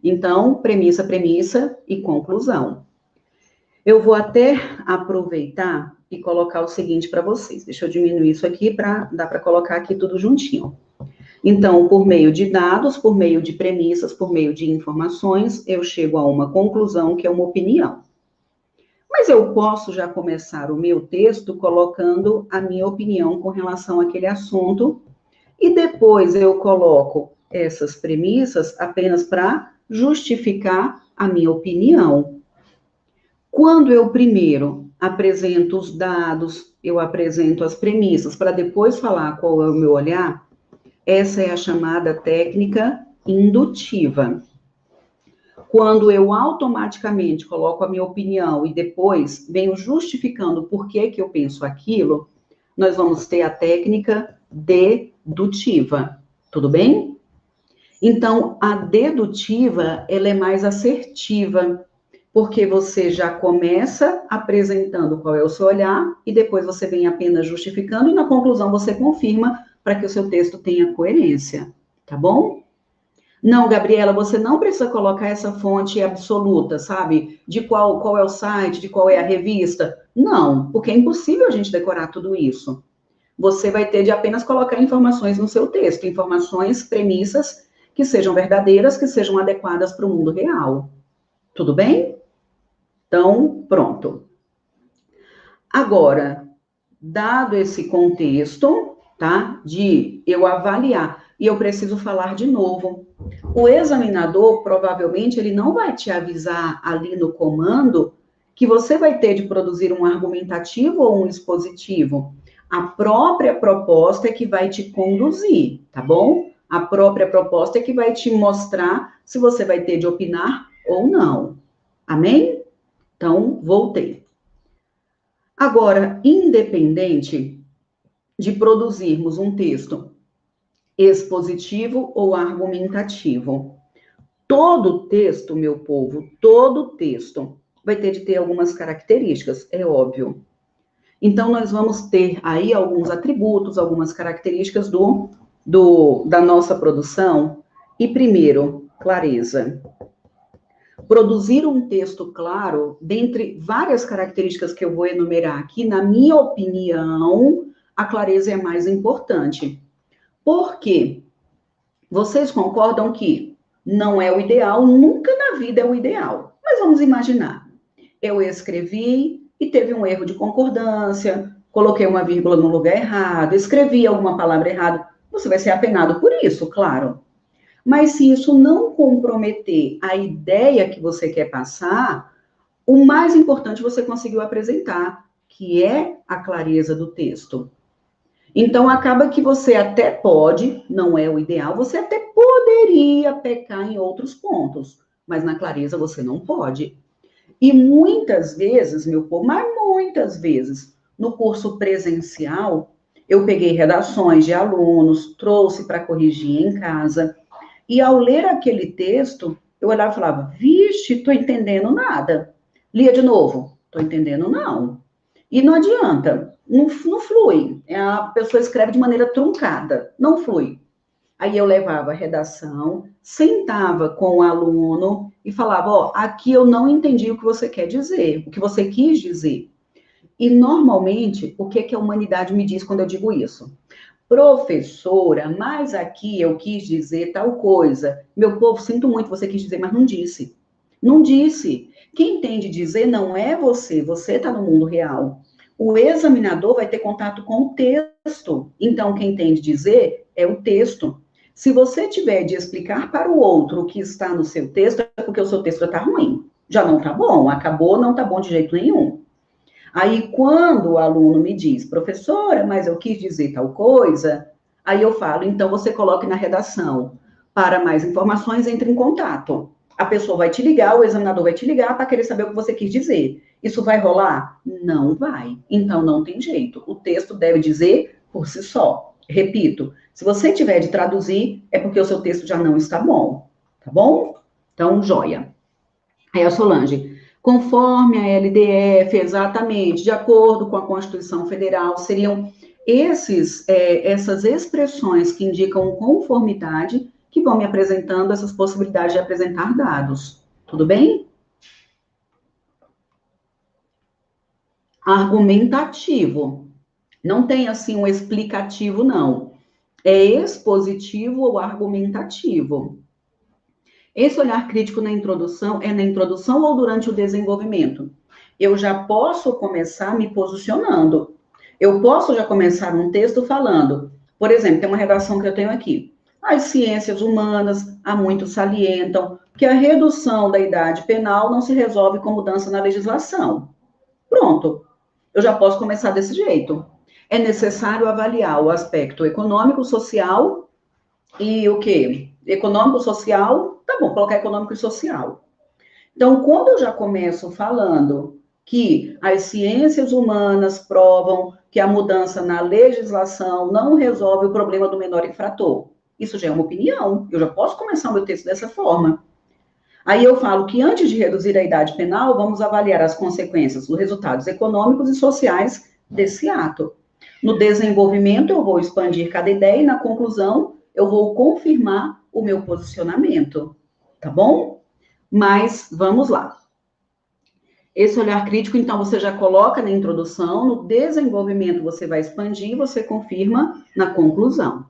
Então, premissa, premissa e conclusão. Eu vou até aproveitar e colocar o seguinte para vocês. Deixa eu diminuir isso aqui para dar para colocar aqui tudo juntinho. Então, por meio de dados, por meio de premissas, por meio de informações, eu chego a uma conclusão que é uma opinião. Mas eu posso já começar o meu texto colocando a minha opinião com relação àquele assunto e depois eu coloco essas premissas apenas para justificar a minha opinião. Quando eu primeiro apresento os dados, eu apresento as premissas, para depois falar qual é o meu olhar, essa é a chamada técnica indutiva. Quando eu automaticamente coloco a minha opinião e depois venho justificando por que eu penso aquilo, nós vamos ter a técnica dedutiva. Tudo bem? Então, a dedutiva, ela é mais assertiva, porque você já começa apresentando qual é o seu olhar e depois você vem apenas justificando e na conclusão você confirma para que o seu texto tenha coerência, tá bom? Não, Gabriela, você não precisa colocar essa fonte absoluta, sabe? De qual é o site, de qual é a revista. Não, porque é impossível a gente decorar tudo isso. Você vai ter de apenas colocar informações no seu texto, informações, premissas que sejam verdadeiras, que sejam adequadas para o mundo real. Tudo bem? Então, pronto. Agora, dado esse contexto, tá? De eu avaliar, e eu preciso falar de novo. O examinador, provavelmente, ele não vai te avisar ali no comando que você vai ter de produzir um argumentativo ou um expositivo. A própria proposta é que vai te conduzir, tá bom? A própria proposta é que vai te mostrar se você vai ter de opinar ou não. Amém? Então, voltei. Agora, independente de produzirmos um texto expositivo ou argumentativo, todo texto, meu povo, todo texto vai ter de ter algumas características, é óbvio. Então, nós vamos ter aí alguns atributos, algumas características da nossa produção. E, primeiro, clareza. Produzir um texto claro, dentre várias características que eu vou enumerar aqui, na minha opinião, a clareza é a mais importante. Por quê? Vocês concordam que não é o ideal, nunca na vida é o ideal. Mas vamos imaginar, eu escrevi e teve um erro de concordância, coloquei uma vírgula no lugar errado, escrevi alguma palavra errada, você vai ser apenado por isso, claro. Mas se isso não comprometer a ideia que você quer passar, o mais importante você conseguiu apresentar, que é a clareza do texto. Então, acaba que você até pode, não é o ideal, você até poderia pecar em outros pontos, mas na clareza você não pode. E muitas vezes, meu povo, mas muitas vezes, no curso presencial, eu peguei redações de alunos, trouxe para corrigir em casa, e ao ler aquele texto, eu olhava e falava, vixe, estou entendendo nada. Lia de novo, estou entendendo não. E não adianta, não flui. A pessoa escreve de maneira truncada, não flui. Aí eu levava a redação, sentava com o aluno e falava, ó, aqui eu não entendi o que você quer dizer, o que você quis dizer. E normalmente, o que a humanidade me diz quando eu digo isso? Professora, mas aqui eu quis dizer tal coisa. Meu povo, sinto muito, você quis dizer, mas não disse. Não disse. Quem tem de dizer não é você, você está no mundo real. O examinador vai ter contato com o texto. Então, quem tem de dizer é o texto. Se você tiver de explicar para o outro o que está no seu texto, é porque o seu texto já está ruim. Já não está bom, acabou, não está bom de jeito nenhum. Aí, quando o aluno me diz, professora, mas eu quis dizer tal coisa, aí eu falo, então você coloque na redação. Para mais informações, entre em contato. A pessoa vai te ligar, o examinador vai te ligar para querer saber o que você quis dizer. Isso vai rolar? Não vai. Então, não tem jeito. O texto deve dizer por si só. Repito, se você tiver de traduzir, é porque o seu texto já não está bom. Tá bom? Então, joia. Aí a Solange, conforme a LDF, exatamente, de acordo com a Constituição Federal, seriam essas expressões que indicam conformidade que vão me apresentando essas possibilidades de apresentar dados. Tudo bem? Argumentativo. Não tem, assim, um explicativo, não. É expositivo ou argumentativo. Esse olhar crítico na introdução é na introdução ou durante o desenvolvimento? Eu já posso começar me posicionando. Eu posso já começar um texto falando, por exemplo, tem uma redação que eu tenho aqui. As ciências humanas há muito salientam que a redução da idade penal não se resolve com mudança na legislação. Pronto. Eu já posso começar desse jeito. É necessário avaliar o aspecto econômico, social e o quê? Econômico, social, tá bom, colocar econômico e social. Então, quando eu já começo falando que as ciências humanas provam que a mudança na legislação não resolve o problema do menor infrator, isso já é uma opinião, eu já posso começar o meu texto dessa forma. Aí eu falo que antes de reduzir a idade penal, vamos avaliar as consequências dos resultados econômicos e sociais desse ato. No desenvolvimento, eu vou expandir cada ideia e, na conclusão, eu vou confirmar o meu posicionamento, tá bom? Mas vamos lá. Esse olhar crítico, então, você já coloca na introdução, no desenvolvimento você vai expandir, você confirma na conclusão.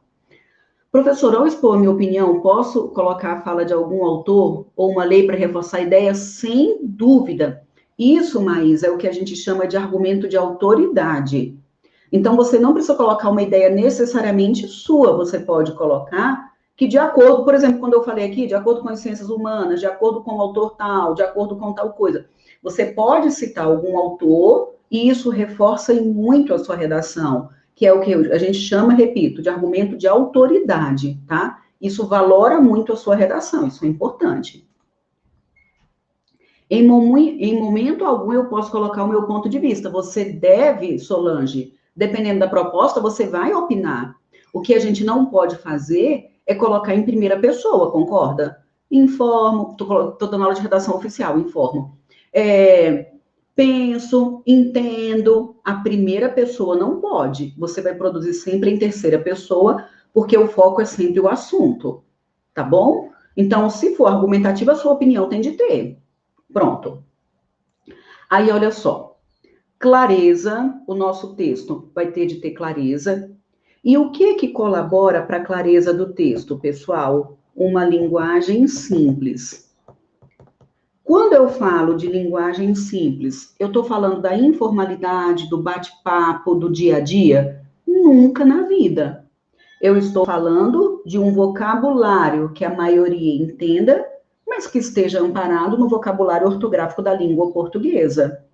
Professor, ao expor a minha opinião, posso colocar a fala de algum autor ou uma lei para reforçar a ideia? Sem dúvida. Isso, Maísa, é o que a gente chama de argumento de autoridade. Então, você não precisa colocar uma ideia necessariamente sua, você pode colocar que de acordo, por exemplo, quando eu falei aqui, de acordo com as ciências humanas, de acordo com o autor tal, de acordo com tal coisa, você pode citar algum autor e isso reforça muito a sua redação, que é o que a gente chama, repito, de argumento de autoridade, tá? Isso valora muito a sua redação, isso é importante. Em momento algum eu posso colocar o meu ponto de vista. Você deve, Solange, dependendo da proposta, você vai opinar. O que a gente não pode fazer é colocar em primeira pessoa, concorda? Informo, estou dando aula de redação oficial, informo. Penso, entendo, a primeira pessoa não pode. Você vai produzir sempre em terceira pessoa, porque o foco é sempre o assunto, tá bom? Então, se for argumentativa, a sua opinião tem de ter. Pronto. Aí, olha só. Clareza, o nosso texto vai ter de ter clareza. E o que colabora para a clareza do texto, pessoal? Uma linguagem simples. Quando eu falo de linguagem simples, eu estou falando da informalidade, do bate-papo, do dia a dia? Nunca na vida. Eu estou falando de um vocabulário que a maioria entenda, mas que esteja amparado no vocabulário ortográfico da língua portuguesa.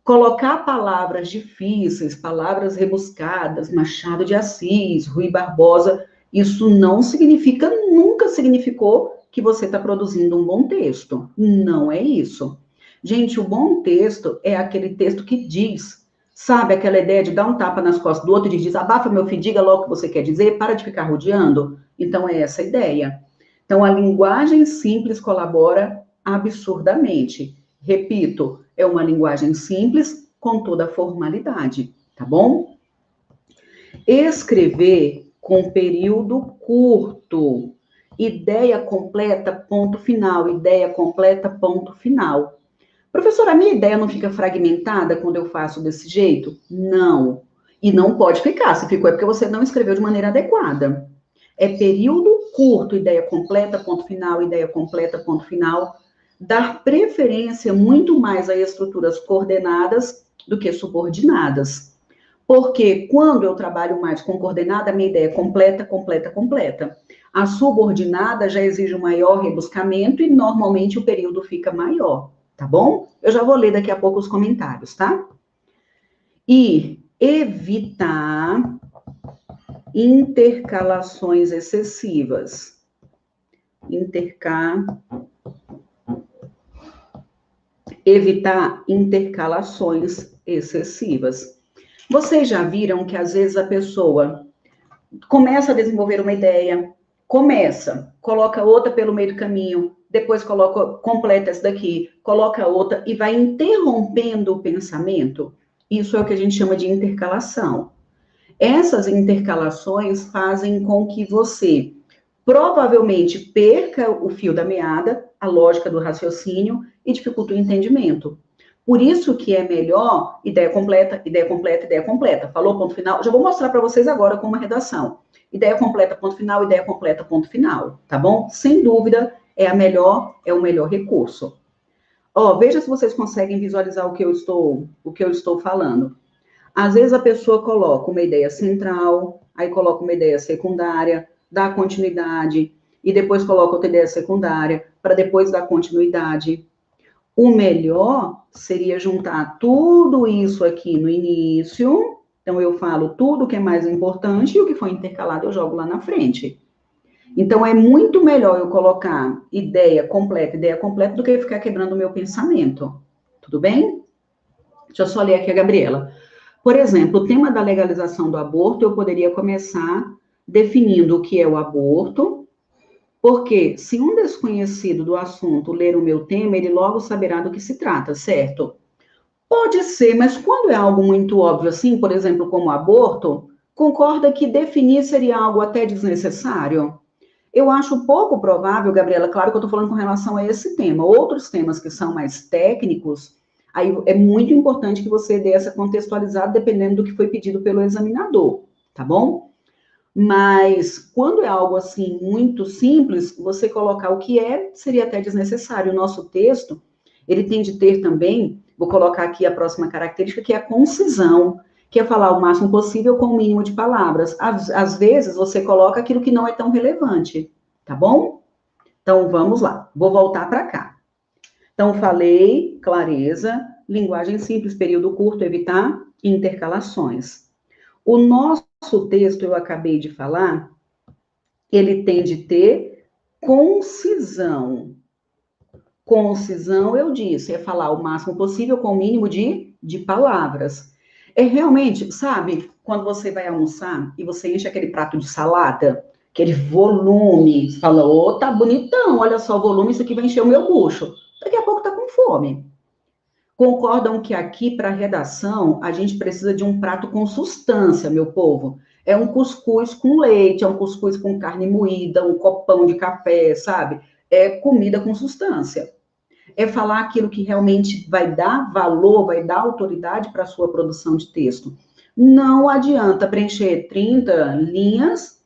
Colocar palavras difíceis, palavras rebuscadas, Machado de Assis, Rui Barbosa, isso não significa, nunca significou que você está produzindo um bom texto. Não é isso. Gente, o bom texto é aquele texto que diz, sabe, aquela ideia de dar um tapa nas costas do outro e diz, abafa meu filho, diga logo o que você quer dizer, para de ficar rodeando. Então, é essa a ideia. Então, a linguagem simples colabora absurdamente. Repito, é uma linguagem simples, com toda a formalidade, tá bom? Escrever com período curto. Ideia completa, ponto final. Ideia completa, ponto final. Professora, a minha ideia não fica fragmentada quando eu faço desse jeito? Não. E não pode ficar. Se ficou é porque você não escreveu de maneira adequada. É período curto, ideia completa, ponto final, ideia completa, ponto final. Dar preferência muito mais a estruturas coordenadas do que subordinadas. Porque quando eu trabalho mais com coordenada, a minha ideia é completa, completa, completa. A subordinada já exige um maior rebuscamento e normalmente o período fica maior, tá bom? Eu já vou ler daqui a pouco os comentários, tá? E evitar intercalações excessivas. Evitar intercalações excessivas. Vocês já viram que às vezes a pessoa começa a desenvolver uma ideia, coloca outra pelo meio do caminho, depois completa essa daqui, coloca outra e vai interrompendo o pensamento? Isso é o que a gente chama de intercalação. Essas intercalações fazem com que você provavelmente perca o fio da meada, a lógica do raciocínio e dificulta o entendimento. Por isso que é melhor ideia completa, ideia completa, ideia completa. Falou, ponto final? Já vou mostrar para vocês agora como uma redação. Ideia completa, ponto final, ideia completa, ponto final, tá bom? Sem dúvida, é o melhor recurso. Ó, veja se vocês conseguem visualizar o que eu estou falando. Às vezes a pessoa coloca uma ideia central, aí coloca uma ideia secundária, dá continuidade, e depois coloca outra ideia secundária, para depois dar continuidade. O melhor seria juntar tudo isso aqui no início. Então, eu falo tudo que é mais importante e o que foi intercalado eu jogo lá na frente. Então, é muito melhor eu colocar ideia completa, do que ficar quebrando o meu pensamento. Tudo bem? Deixa eu só ler aqui a Gabriela. Por exemplo, o tema da legalização do aborto, eu poderia começar definindo o que é o aborto, porque se um desconhecido do assunto ler o meu tema, ele logo saberá do que se trata, certo? Pode ser, mas quando é algo muito óbvio assim, por exemplo, como aborto, concorda que definir seria algo até desnecessário? Eu acho pouco provável, Gabriela, claro que eu estou falando com relação a esse tema. Outros temas que são mais técnicos, aí é muito importante que você dê essa contextualizada dependendo do que foi pedido pelo examinador, tá bom? Mas quando é algo assim muito simples, você colocar o que é seria até desnecessário. O nosso texto, ele tem de ter também, vou colocar aqui a próxima característica, que é a concisão, que é falar o máximo possível com o mínimo de palavras. Às vezes você coloca aquilo que não é tão relevante, tá bom? Então vamos lá, vou voltar para cá. Então falei, clareza, linguagem simples, período curto, evitar intercalações. O nosso texto, eu acabei de falar, ele tem de ter concisão. Concisão, eu disse, é falar o máximo possível com o mínimo de palavras. É realmente, sabe, quando você vai almoçar e você enche aquele prato de salada, aquele volume, você fala, ô, tá bonitão, olha só o volume, isso aqui vai encher o meu bucho. Daqui a pouco tá com fome. Concordam que aqui, para redação, a gente precisa de um prato com substância, meu povo. É um cuscuz com leite, é um cuscuz com carne moída, um copão de café, sabe? É comida com substância. É falar aquilo que realmente vai dar valor, vai dar autoridade para a sua produção de texto. Não adianta preencher 30 linhas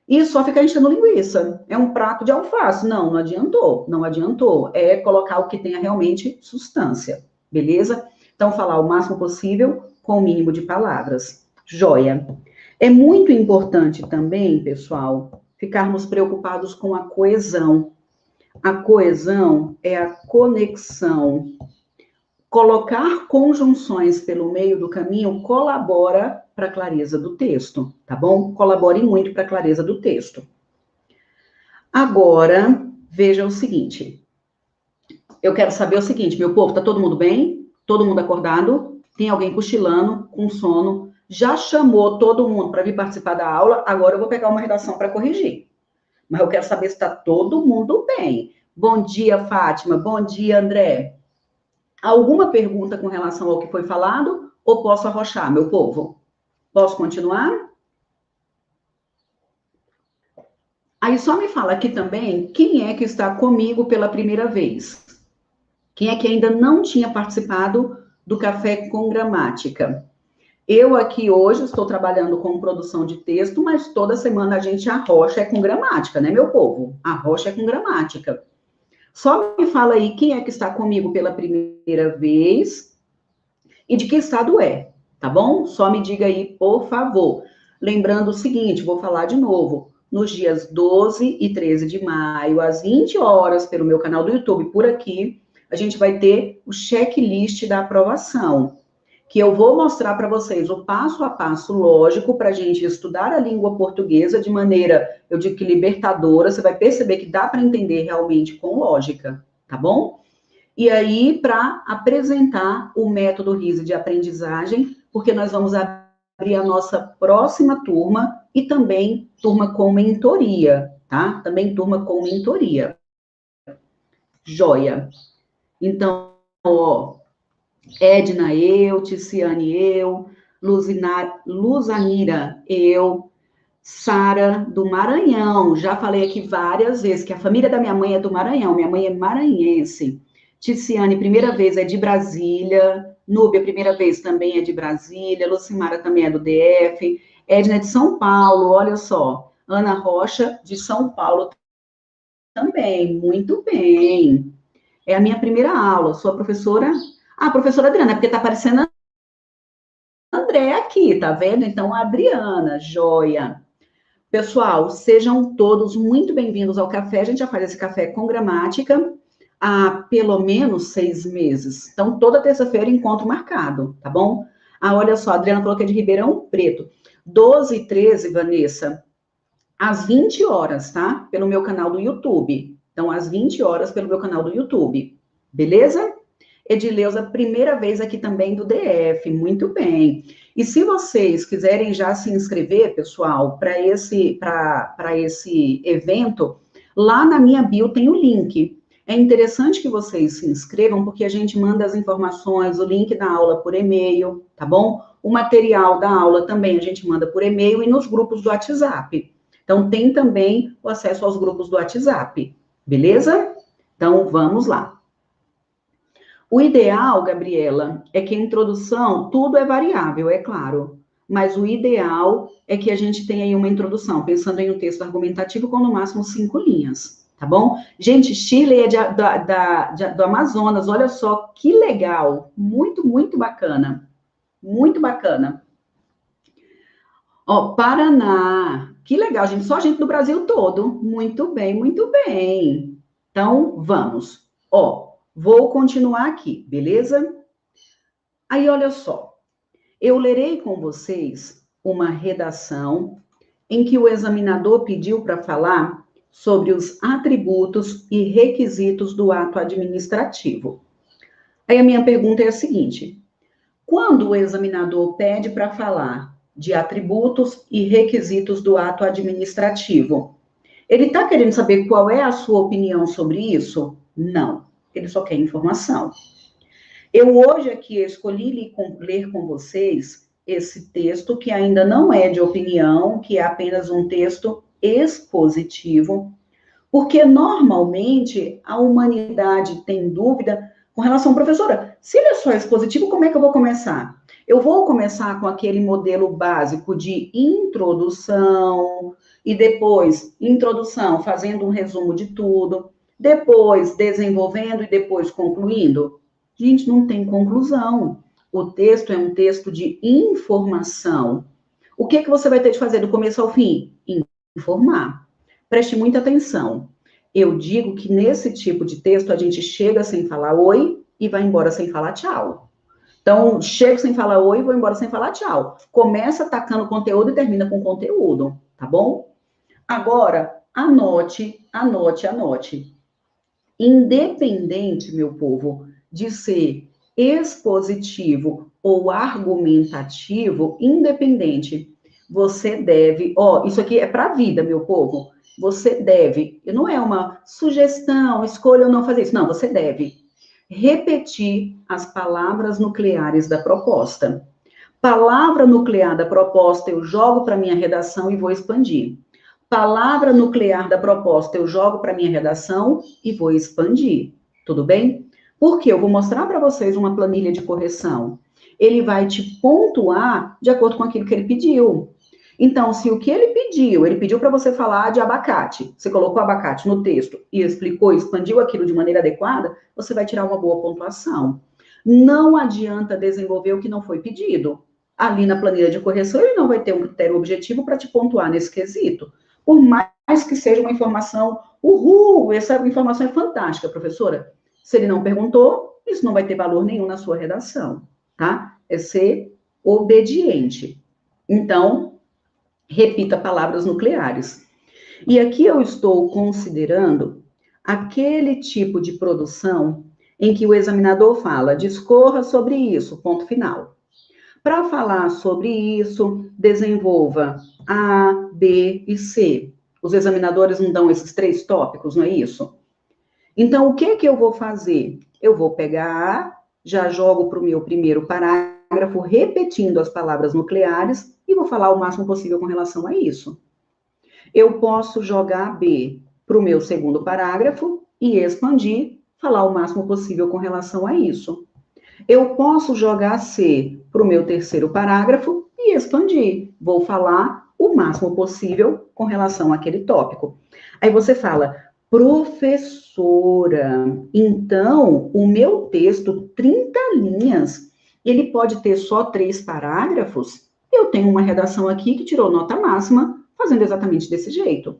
e só ficar enchendo linguiça. É um prato de alface. Não, não adiantou. Não adiantou. É colocar o que tenha realmente substância. Beleza? Então, falar o máximo possível com o mínimo de palavras. Joia. É muito importante também, pessoal, ficarmos preocupados com a coesão. A coesão é a conexão. Colocar conjunções pelo meio do caminho colabora para a clareza do texto, tá bom? Colabore muito para a clareza do texto. Agora, veja o seguinte. Eu quero saber o seguinte, meu povo, tá todo mundo bem? Todo mundo acordado? Tem alguém cochilando, com sono? Já chamou todo mundo para vir participar da aula? Agora eu vou pegar uma redação para corrigir. Mas eu quero saber se está todo mundo bem. Bom dia, Fátima. Bom dia, André. Alguma pergunta com relação ao que foi falado? Ou posso arrochar, meu povo? Posso continuar? Aí só me fala aqui também quem é que está comigo pela primeira vez. Quem é que ainda não tinha participado do Café com Gramática? Eu aqui hoje estou trabalhando com produção de texto, mas toda semana a gente arrocha com gramática, né, meu povo? Arrocha com gramática. Só me fala aí quem é que está comigo pela primeira vez e de que estado é, tá bom? Só me diga aí, por favor. Lembrando o seguinte, vou falar de novo. Nos dias 12 e 13 de maio, às 20 horas, pelo meu canal do YouTube, por aqui, a gente vai ter o checklist da aprovação, que eu vou mostrar para vocês o passo a passo lógico para a gente estudar a língua portuguesa de maneira, eu digo que libertadora, você vai perceber que dá para entender realmente com lógica, tá bom? E aí, para apresentar o método RISE de aprendizagem, porque nós vamos abrir a nossa próxima turma e também turma com mentoria, tá? Também turma com mentoria. Joia. Então, ó, Edna, eu, Ticiane, eu, Luzanira, eu, Sara, do Maranhão. Já falei aqui várias vezes que a família da minha mãe é do Maranhão, minha mãe é maranhense. Ticiane, primeira vez é de Brasília. Núbia, primeira vez também é de Brasília. Lucimara também é do DF. Edna é de São Paulo, olha só. Ana Rocha, de São Paulo também. Muito bem. É a minha primeira aula. Sou a professora. Ah, professora Adriana, é porque está aparecendo a André aqui, tá vendo? Então, a Adriana, joia. Pessoal, sejam todos muito bem-vindos ao café. A gente já faz esse café com gramática há pelo menos 6 meses. Então, toda terça-feira, encontro marcado, tá bom? Ah, olha só, a Adriana falou que é de Ribeirão Preto. 12 e 13, Vanessa, às 20 horas, tá? Pelo meu canal do YouTube. Então, às 20 horas, pelo meu canal do YouTube. Beleza? Edileuza, primeira vez aqui também do DF, muito bem. E se vocês quiserem já se inscrever, pessoal, para esse evento, lá na minha bio tem o link. É interessante que vocês se inscrevam, porque a gente manda as informações, o link da aula por e-mail, tá bom? O material da aula também a gente manda por e-mail e nos grupos do WhatsApp. Então, tem também o acesso aos grupos do WhatsApp, beleza? Então, vamos lá. O ideal, Gabriela, é que a introdução, tudo é variável, é claro, mas o ideal é que a gente tenha aí uma introdução, pensando em um texto argumentativo com no máximo 5 linhas, tá bom? Gente, Shirley é do Amazonas, olha só que legal, muito, muito bacana, muito bacana. Ó, Paraná, que legal, gente, só gente do Brasil todo, muito bem, muito bem. Então, vamos. Ó, vou continuar aqui, beleza? Aí, olha só. Eu lerei com vocês uma redação em que o examinador pediu para falar sobre os atributos e requisitos do ato administrativo. Aí a minha pergunta é a seguinte: quando o examinador pede para falar de atributos e requisitos do ato administrativo, ele está querendo saber qual é a sua opinião sobre isso? Não, ele só quer informação. Eu hoje aqui escolhi ler com vocês esse texto que ainda não é de opinião, que é apenas um texto expositivo, porque normalmente a humanidade tem dúvida com relação, professora, se ele é só expositivo, como é que eu vou começar? Eu vou começar com aquele modelo básico de introdução, e depois introdução, fazendo um resumo de tudo, depois desenvolvendo e depois concluindo? Gente, não tem conclusão. O texto é um texto de informação. O que você vai ter de fazer do começo ao fim? Informar. Preste muita atenção. Eu digo que nesse tipo de texto a gente chega sem falar oi e vai embora sem falar tchau. Então, chego sem falar oi e vou embora sem falar tchau. Começa atacando conteúdo e termina com conteúdo, tá bom? Agora, anote, anote, anote. Independente, meu povo, de ser expositivo ou argumentativo, independente, você deve, isso aqui é para a vida, meu povo, você deve, não é uma sugestão, escolha ou não fazer isso, não, você deve repetir as palavras nucleares da proposta. Palavra nuclear da proposta eu jogo para minha redação e vou expandir. Palavra nuclear da proposta eu jogo para minha redação e vou expandir. Tudo bem? Porque eu vou mostrar para vocês uma planilha de correção. Ele vai te pontuar de acordo com aquilo que ele pediu. Então, se o que ele pediu para você falar de abacate, você colocou abacate no texto e explicou, expandiu aquilo de maneira adequada, você vai tirar uma boa pontuação. Não adianta desenvolver o que não foi pedido. Ali na planilha de correção, ele não vai ter um critério objetivo para te pontuar nesse quesito. Por mais que seja uma informação, essa informação é fantástica, professora. Se ele não perguntou, isso não vai ter valor nenhum na sua redação, tá? É ser obediente. Então, repita palavras nucleares. E aqui eu estou considerando aquele tipo de produção em que o examinador fala, discorra sobre isso, ponto final. Para falar sobre isso, desenvolva A, B e C. Os examinadores não dão esses 3 tópicos, não é isso? Então, o que eu vou fazer? Eu vou pegar A, já jogo para o meu primeiro parágrafo, repetindo as palavras nucleares, e vou falar o máximo possível com relação a isso. Eu posso jogar B para o meu segundo parágrafo e expandir, falar o máximo possível com relação a isso. Eu posso jogar C para o meu terceiro parágrafo e expandir. Vou falar o máximo possível com relação àquele tópico. Aí você fala, professora, então o meu texto, 30 linhas, ele pode ter só 3 parágrafos? Eu tenho uma redação aqui que tirou nota máxima, fazendo exatamente desse jeito.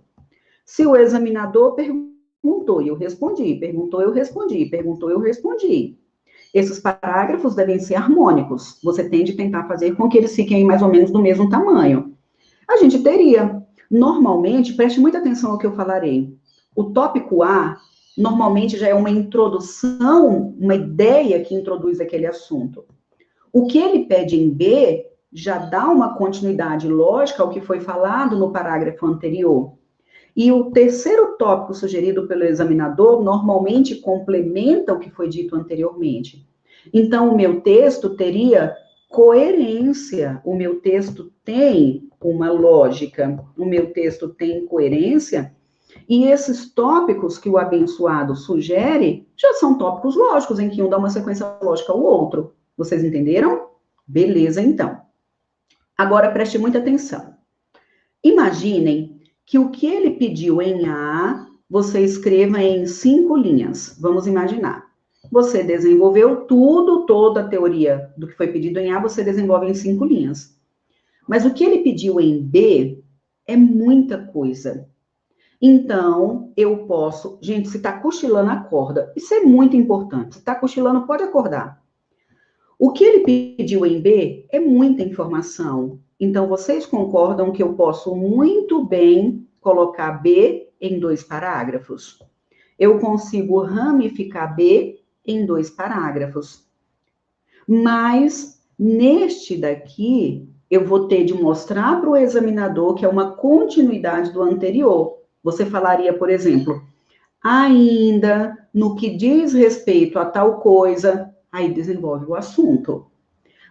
Se o examinador perguntou e eu respondi, perguntou, eu respondi, perguntou, eu respondi. Esses parágrafos devem ser harmônicos. Você tem de tentar fazer com que eles fiquem mais ou menos do mesmo tamanho. A gente teria, normalmente, preste muita atenção ao que eu falarei. O tópico A, normalmente, já é uma introdução, uma ideia que introduz aquele assunto. O que ele pede em B já dá uma continuidade lógica ao que foi falado no parágrafo anterior. E o terceiro tópico sugerido pelo examinador normalmente complementa o que foi dito anteriormente. Então, o meu texto teria coerência, o meu texto tem uma lógica, o meu texto tem coerência, e esses tópicos que o abençoado sugere já são tópicos lógicos, em que um dá uma sequência lógica ao outro. Vocês entenderam? Beleza, então. Agora, preste muita atenção. Imaginem que o que ele pediu em A, você escreva em 5 linhas. Vamos imaginar. Você desenvolveu tudo, toda a teoria do que foi pedido em A, você desenvolve em 5 linhas. Mas o que ele pediu em B é muita coisa. Então, eu posso... Gente, se está cochilando, acorda. Isso é muito importante. Se está cochilando, pode acordar. O que ele pediu em B é muita informação. Então, vocês concordam que eu posso muito bem colocar B em 2 parágrafos. Eu consigo ramificar B em 2 parágrafos. Mas, neste daqui, eu vou ter de mostrar para o examinador que é uma continuidade do anterior. Você falaria, por exemplo, ainda no que diz respeito a tal coisa, aí desenvolve o assunto.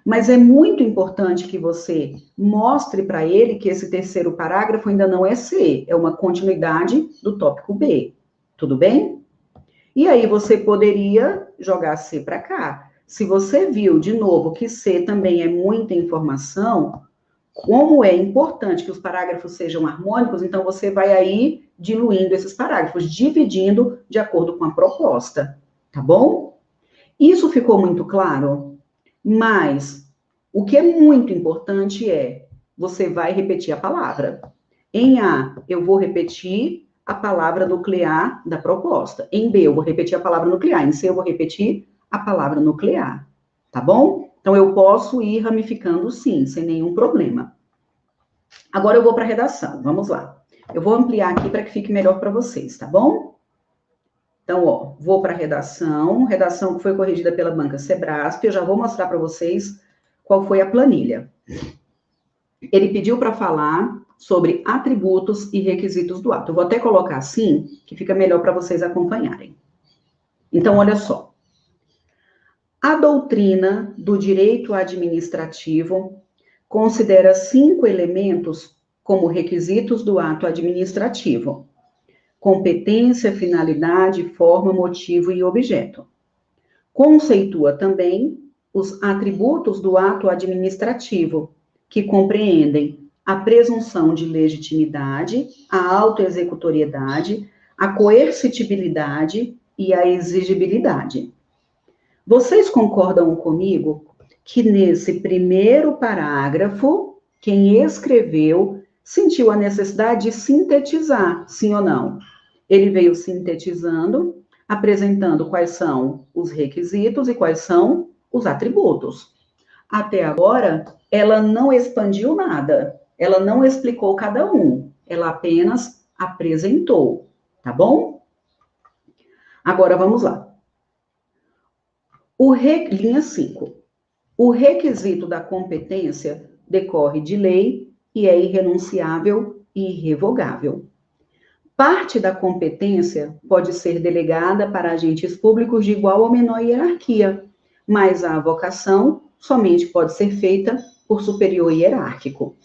Mas é muito importante que você mostre para ele que esse terceiro parágrafo ainda não é C, é uma continuidade do tópico B. Tudo bem? E aí você poderia jogar C para cá. Se você viu, de novo, que C também é muita informação, como é importante que os parágrafos sejam harmônicos, então você vai aí diluindo esses parágrafos, dividindo de acordo com a proposta, tá bom? Isso ficou muito claro? Mas o que é muito importante é, você vai repetir a palavra. Em A, eu vou repetir a palavra nuclear da proposta. Em B, eu vou repetir a palavra nuclear. Em C, eu vou repetir a palavra nuclear. Tá bom? Então, eu posso ir ramificando sim, sem nenhum problema. Agora eu vou para a redação. Vamos lá. Eu vou ampliar aqui para que fique melhor para vocês, tá bom? Então, ó, vou para a redação que foi corrigida pela banca Sebrasp. Eu já vou mostrar para vocês qual foi a planilha. Ele pediu para falar sobre atributos e requisitos do ato. Eu vou até colocar assim, que fica melhor para vocês acompanharem. Então, olha só. A doutrina do direito administrativo considera 5 elementos como requisitos do ato administrativo: competência, finalidade, forma, motivo e objeto. Conceitua também os atributos do ato administrativo, que compreendem a presunção de legitimidade, a autoexecutoriedade, a coercitibilidade e a exigibilidade. Vocês concordam comigo que nesse primeiro parágrafo, quem escreveu sentiu a necessidade de sintetizar, sim ou não? Ele veio sintetizando, apresentando quais são os requisitos e quais são os atributos. Até agora, ela não expandiu nada, ela não explicou cada um, ela apenas apresentou, tá bom? Agora vamos lá. Linha 5. O requisito da competência decorre de lei e é irrenunciável e irrevogável. Parte da competência pode ser delegada para agentes públicos de igual ou menor hierarquia, mas a avocação somente pode ser feita por superior hierárquico.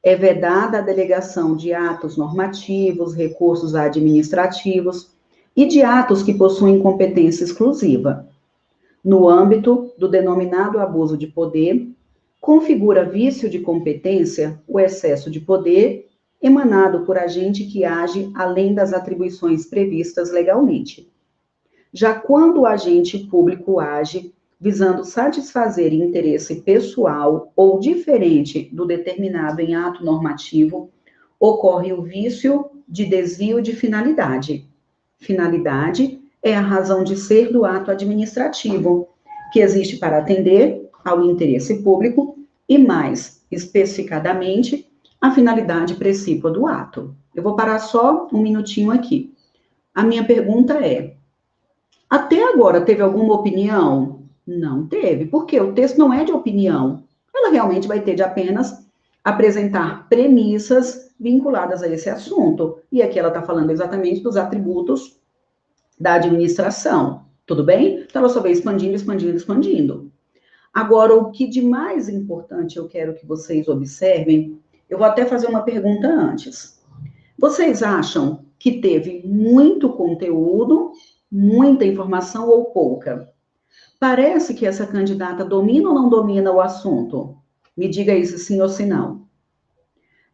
É vedada a delegação de atos normativos, recursos administrativos e de atos que possuem competência exclusiva. No âmbito do denominado abuso de poder, configura vício de competência o excesso de poder emanado por agente que age além das atribuições previstas legalmente. Já quando o agente público age visando satisfazer interesse pessoal ou diferente do determinado em ato normativo, ocorre o vício de desvio de finalidade. Finalidade é a razão de ser do ato administrativo, que existe para atender ao interesse público e, mais especificadamente, a finalidade precípua do ato. Eu vou parar só um minutinho aqui. A minha pergunta é: até agora teve alguma opinião? Não teve, porque o texto não é de opinião. Ela realmente vai ter de apenas apresentar premissas vinculadas a esse assunto. E aqui ela está falando exatamente dos atributos da administração. Tudo bem? Então ela só vai expandindo, expandindo, expandindo. Agora, o que de mais importante eu quero que vocês observem, eu vou até fazer uma pergunta antes. Vocês acham que teve muito conteúdo, muita informação ou pouca? Parece que essa candidata domina ou não domina o assunto? Me diga isso, sim ou se não.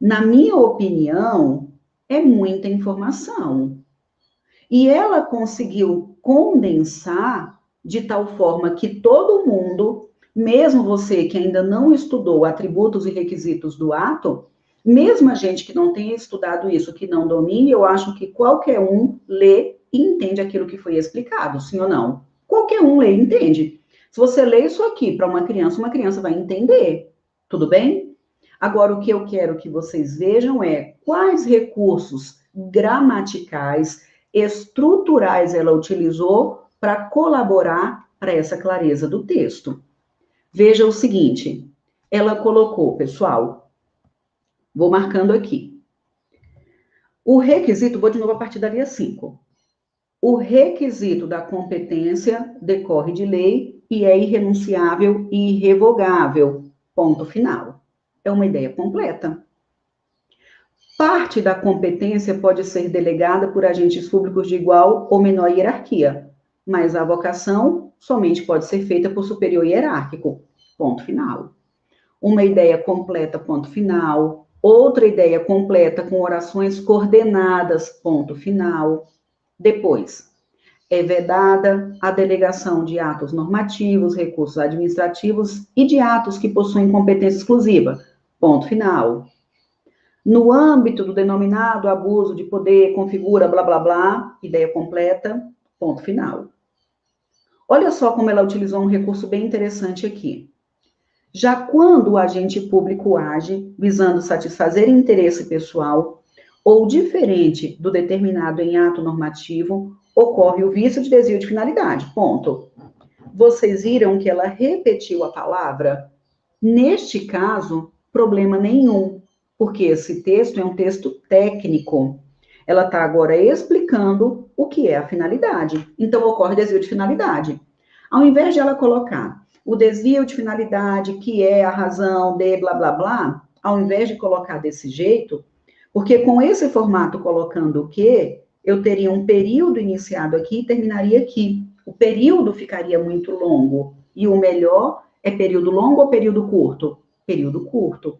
Na minha opinião, é muita informação. E ela conseguiu condensar de tal forma que todo mundo, mesmo você que ainda não estudou atributos e requisitos do ato, mesmo a gente que não tenha estudado isso, que não domine, eu acho que qualquer um lê e entende aquilo que foi explicado, sim ou não? Qualquer um lê e entende. Se você lê isso aqui para uma criança vai entender. Tudo bem? Agora, o que eu quero que vocês vejam é quais recursos gramaticais, estruturais ela utilizou para colaborar para essa clareza do texto. Veja o seguinte, ela colocou, pessoal, vou marcando aqui. O requisito, vou de novo a partir da linha 5. O requisito da competência decorre de lei e é irrenunciável e irrevogável. Ponto final. É uma ideia completa. Parte da competência pode ser delegada por agentes públicos de igual ou menor hierarquia, mas a avocação somente pode ser feita por superior hierárquico. Ponto final. Uma ideia completa, ponto final. Outra ideia completa com orações coordenadas, ponto final. Depois, é vedada a delegação de atos normativos, recursos administrativos e de atos que possuem competência exclusiva. Ponto final. No âmbito do denominado abuso de poder, configura, blá, blá, blá, ideia completa, ponto final. Olha só como ela utilizou um recurso bem interessante aqui. Já quando o agente público age visando satisfazer interesse pessoal ou diferente do determinado em ato normativo, ocorre o vício de desvio de finalidade, ponto. Vocês viram que ela repetiu a palavra? Neste caso, problema nenhum, porque esse texto é um texto técnico. Ela está agora explicando o que é a finalidade. Então, ocorre desvio de finalidade. Ao invés de ela colocar o desvio de finalidade, que é a razão de blá, blá, blá, ao invés de colocar desse jeito, porque com esse formato colocando o quê, eu teria um período iniciado aqui e terminaria aqui. O período ficaria muito longo. E o melhor é período longo ou período curto? Período curto.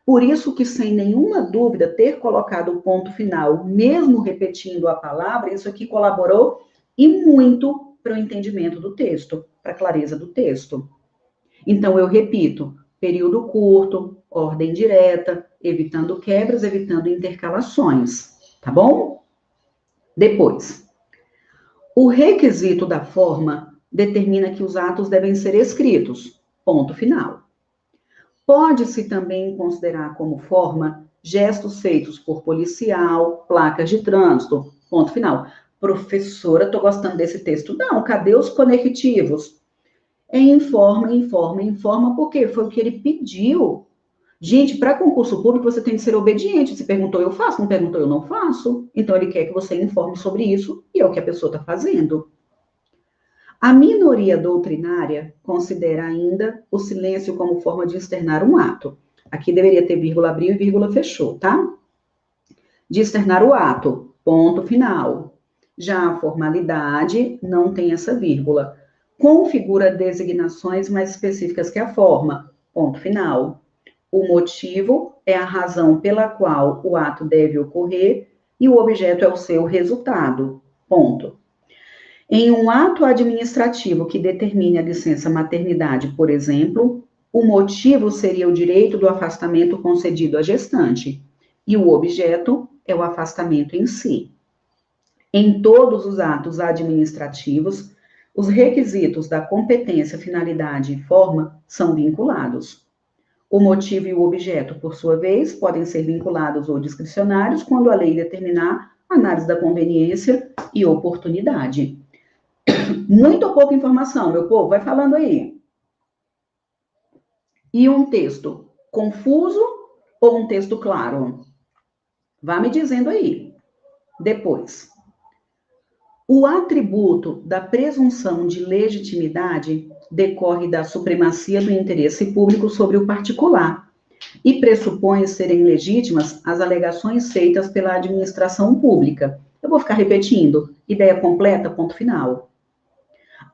Por isso que, sem nenhuma dúvida, ter colocado o ponto final, mesmo repetindo a palavra, isso aqui colaborou e muito para o entendimento do texto, para a clareza do texto. Então, eu repito, período curto, ordem direta, evitando quebras, evitando intercalações, tá bom? Depois, o requisito da forma determina que os atos devem ser escritos, ponto final. Pode-se também considerar como forma gestos feitos por policial, placas de trânsito, ponto final. Professora, estou gostando desse texto. Não, cadê os conectivos? Informa, porque foi o que ele pediu. Gente, para concurso público, você tem que ser obediente. Se perguntou, eu faço. Não perguntou, eu não faço. Então, ele quer que você informe sobre isso, e é o que a pessoa está fazendo. A minoria doutrinária considera ainda o silêncio como forma de externar um ato. Aqui deveria ter vírgula abriu e vírgula fechou, tá? De externar o ato, ponto final. Já a formalidade não tem essa vírgula. Configura designações mais específicas que a forma, ponto final. O motivo é a razão pela qual o ato deve ocorrer e o objeto é o seu resultado, ponto. Em um ato administrativo que determine a licença maternidade, por exemplo, o motivo seria o direito do afastamento concedido à gestante, e o objeto é o afastamento em si. Em todos os atos administrativos, os requisitos da competência, finalidade e forma são vinculados. O motivo e o objeto, por sua vez, podem ser vinculados ou discricionários quando a lei determinar análise da conveniência e oportunidade. Muito ou pouca informação, meu povo, vai falando aí. E um texto confuso ou um texto claro? Vá me dizendo aí. Depois, o atributo da presunção de legitimidade decorre da supremacia do interesse público sobre o particular e pressupõe serem legítimas as alegações feitas pela administração pública. Eu vou ficar repetindo. Ideia completa, ponto final.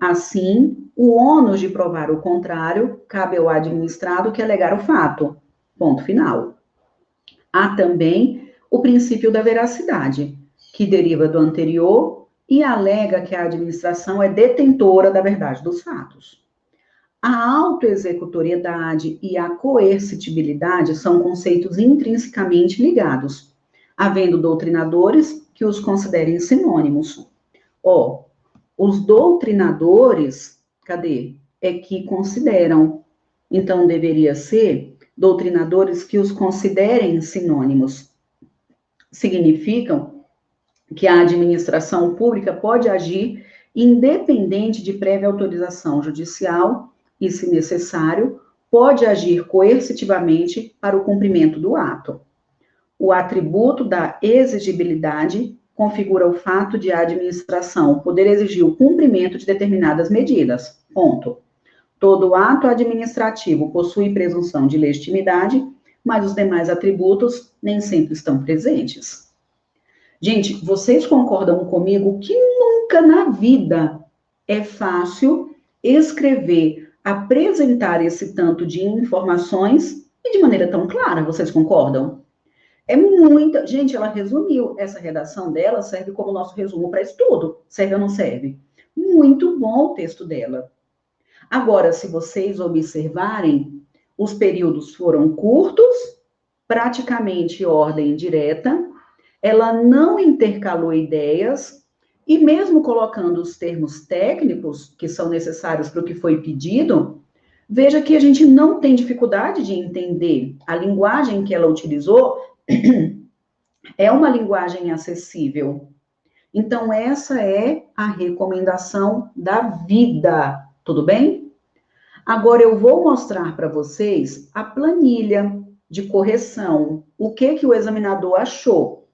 Assim, o ônus de provar o contrário cabe ao administrado que alegar o fato. Ponto final. Há também o princípio da veracidade, que deriva do anterior e alega que a administração é detentora da verdade dos fatos. A autoexecutoriedade e a coercitibilidade são conceitos intrinsecamente ligados, havendo doutrinadores que os considerem sinônimos. Os doutrinadores, cadê? É que consideram. Então, deveria ser doutrinadores que os considerem sinônimos. Significam que a administração pública pode agir independente de prévia autorização judicial e, se necessário, pode agir coercitivamente para o cumprimento do ato. O atributo da exigibilidade configura o fato de a administração poder exigir o cumprimento de determinadas medidas. Ponto. Todo ato administrativo possui presunção de legitimidade, mas os demais atributos nem sempre estão presentes. Gente, vocês concordam comigo que nunca na vida é fácil escrever, apresentar esse tanto de informações e de maneira tão clara, vocês concordam? É muita. Gente, ela resumiu. Essa redação dela serve como nosso resumo para estudo. Serve ou não serve? Muito bom o texto dela. Agora, se vocês observarem, os períodos foram curtos, praticamente ordem direta, ela não intercalou ideias, e mesmo colocando os termos técnicos que são necessários para o que foi pedido, veja que a gente não tem dificuldade de entender. A linguagem que ela utilizou é uma linguagem acessível. Então, essa é a recomendação da vida, tudo bem? Agora, eu vou mostrar para vocês a planilha de correção. O que o examinador achou?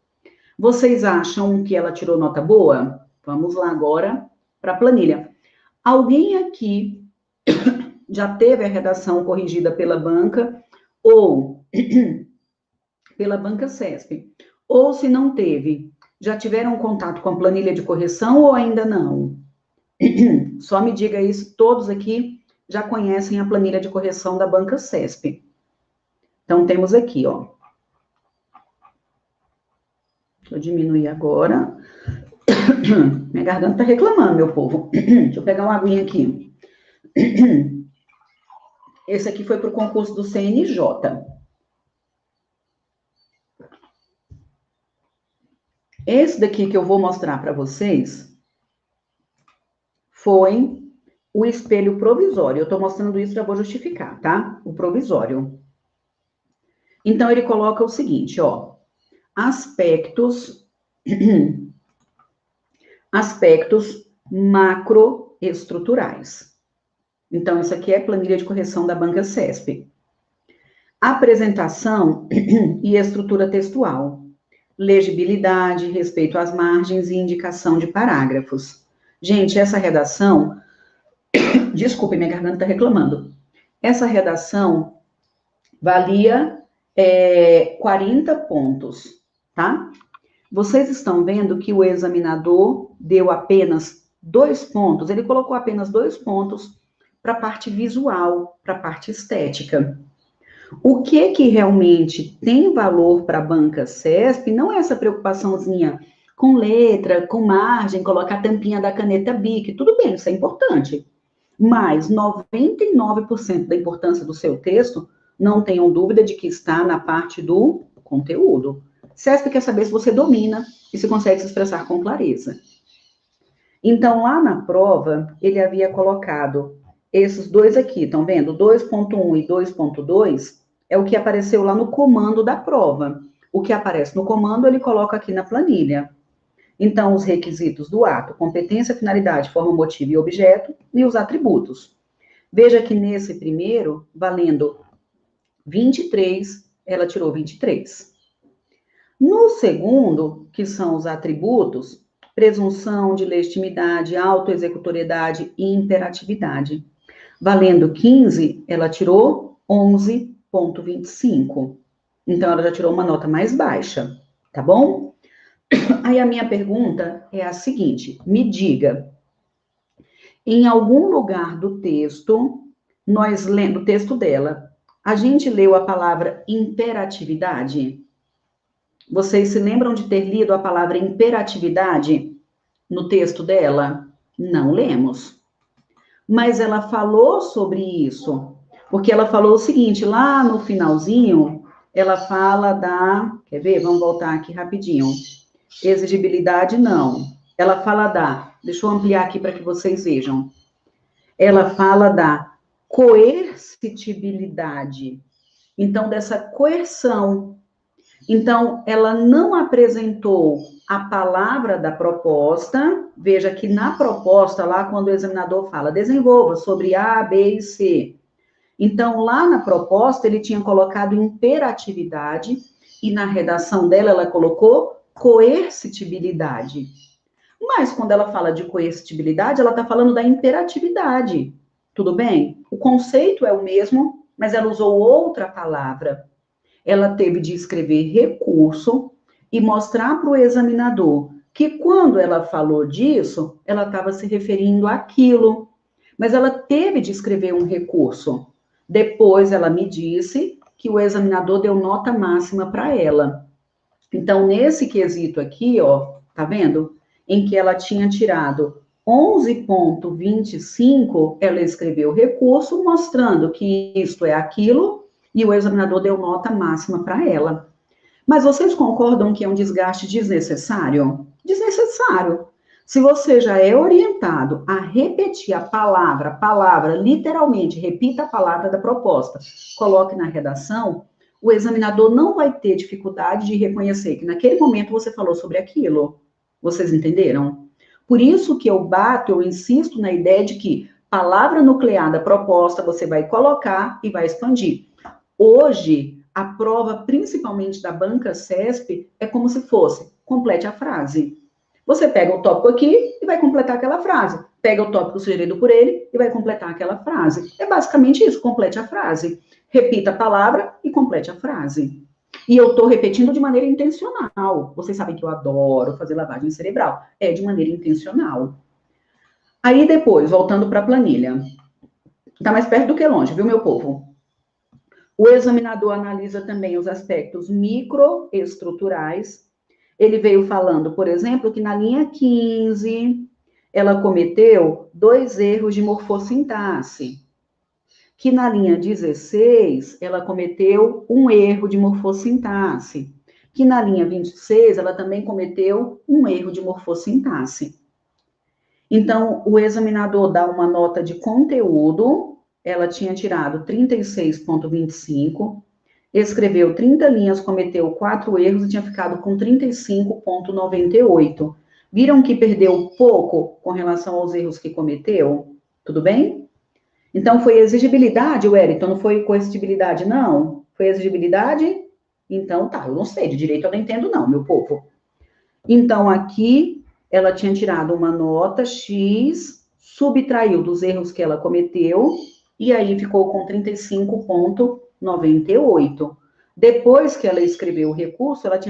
Vocês acham que ela tirou nota boa? Vamos lá agora para a planilha. Alguém aqui já teve a redação corrigida pela banca ou pela banca CESP? Ou se não teve, já tiveram contato com a planilha de correção ou ainda não? Só me diga isso, todos aqui já conhecem a planilha de correção da banca CESP. Então, temos aqui, ó. Deixa eu diminuir agora. Minha garganta tá reclamando, meu povo. Deixa eu pegar uma aguinha aqui. Esse aqui foi para o concurso do CNJ. Esse daqui que eu vou mostrar para vocês foi o espelho provisório. Eu estou mostrando isso, já vou justificar, tá? O provisório. Então, ele coloca o seguinte, ó. Aspectos macroestruturais. Então, isso aqui é planilha de correção da banca CESP. Apresentação e estrutura textual. Legibilidade, respeito às margens e indicação de parágrafos. Gente, essa redação... Desculpe, minha garganta está reclamando. Essa redação valia 40 pontos, tá? Vocês estão vendo que o examinador deu apenas 2 pontos, ele colocou apenas 2 pontos para a parte visual, para a parte estética. O que realmente tem valor para a banca CESP não é essa preocupaçãozinha com letra, com margem, colocar a tampinha da caneta Bic, tudo bem, isso é importante. Mas 99% da importância do seu texto, não tenham dúvida de que está na parte do conteúdo. CESP quer saber se você domina e se consegue se expressar com clareza. Então, lá na prova, ele havia colocado esses dois aqui, estão vendo? 2.1 e 2.2 é o que apareceu lá no comando da prova. O que aparece no comando, ele coloca aqui na planilha. Então, os requisitos do ato, competência, finalidade, forma, motivo e objeto, e os atributos. Veja que nesse primeiro, valendo 23, ela tirou 23. No segundo, que são os atributos, presunção de legitimidade, autoexecutoriedade e imperatividade. Valendo 15, ela tirou 11,25. Então, ela já tirou uma nota mais baixa, tá bom? Aí a minha pergunta é a seguinte, me diga, em algum lugar do texto, nós lendo o texto dela, a gente leu a palavra imperatividade? Vocês se lembram de ter lido a palavra imperatividade no texto dela? Não lemos. Mas ela falou sobre isso, porque ela falou o seguinte, lá no finalzinho, ela fala da... Quer ver? Vamos voltar aqui rapidinho. Exigibilidade, não. Ela fala da... Deixa eu ampliar aqui para que vocês vejam. Ela fala da coercitibilidade. Então, dessa coerção. Então, ela não apresentou a palavra da proposta. Veja que na proposta, lá quando o examinador fala, desenvolva sobre A, B e C. Então, lá na proposta, ele tinha colocado imperatividade, e na redação dela, ela colocou coercitibilidade. Mas, quando ela fala de coercitibilidade, ela está falando da imperatividade. Tudo bem? O conceito é o mesmo, mas ela usou outra palavra. Ela teve de escrever recurso e mostrar para o examinador que quando ela falou disso, ela estava se referindo àquilo. Mas ela teve de escrever um recurso. Depois ela me disse que o examinador deu nota máxima para ela. Então, nesse quesito aqui, ó, tá vendo? Em que ela tinha tirado 11,25, ela escreveu recurso mostrando que isto é aquilo e o examinador deu nota máxima para ela. Mas vocês concordam que é um desgaste desnecessário? Desnecessário. Se você já é orientado a repetir a palavra, literalmente, repita a palavra da proposta, coloque na redação, o examinador não vai ter dificuldade de reconhecer que naquele momento você falou sobre aquilo. Vocês entenderam? Por isso que eu insisto na ideia de que palavra nuclear da proposta você vai colocar e vai expandir. Hoje, a prova, principalmente da banca CESP, é como se fosse, complete a frase. Você pega o tópico aqui e vai completar aquela frase. Pega o tópico sugerido por ele e vai completar aquela frase. É basicamente isso, complete a frase. Repita a palavra e complete a frase. E eu estou repetindo de maneira intencional. Vocês sabem que eu adoro fazer lavagem cerebral. É de maneira intencional. Aí depois, voltando para a planilha. Está mais perto do que longe, viu, meu povo? O examinador analisa também os aspectos microestruturais. Ele veio falando, por exemplo, que na linha 15, ela cometeu 2 erros de morfossintaxe. Que na linha 16, ela cometeu um erro de morfossintaxe. Que na linha 26, ela também cometeu um erro de morfossintaxe. Então, o examinador dá uma nota de conteúdo, ela tinha tirado 36,25, escreveu 30 linhas, cometeu 4 erros e tinha ficado com 35,98. Viram que perdeu pouco com relação aos erros que cometeu? Tudo bem? Então, foi exigibilidade, Wellington, não foi coercitibilidade, não? Foi exigibilidade? Então, tá, eu não sei, de direito eu não entendo, não, meu povo. Então, aqui, ela tinha tirado uma nota X, subtraiu dos erros que ela cometeu, e aí ficou com 35,98. Depois que ela escreveu o recurso, ela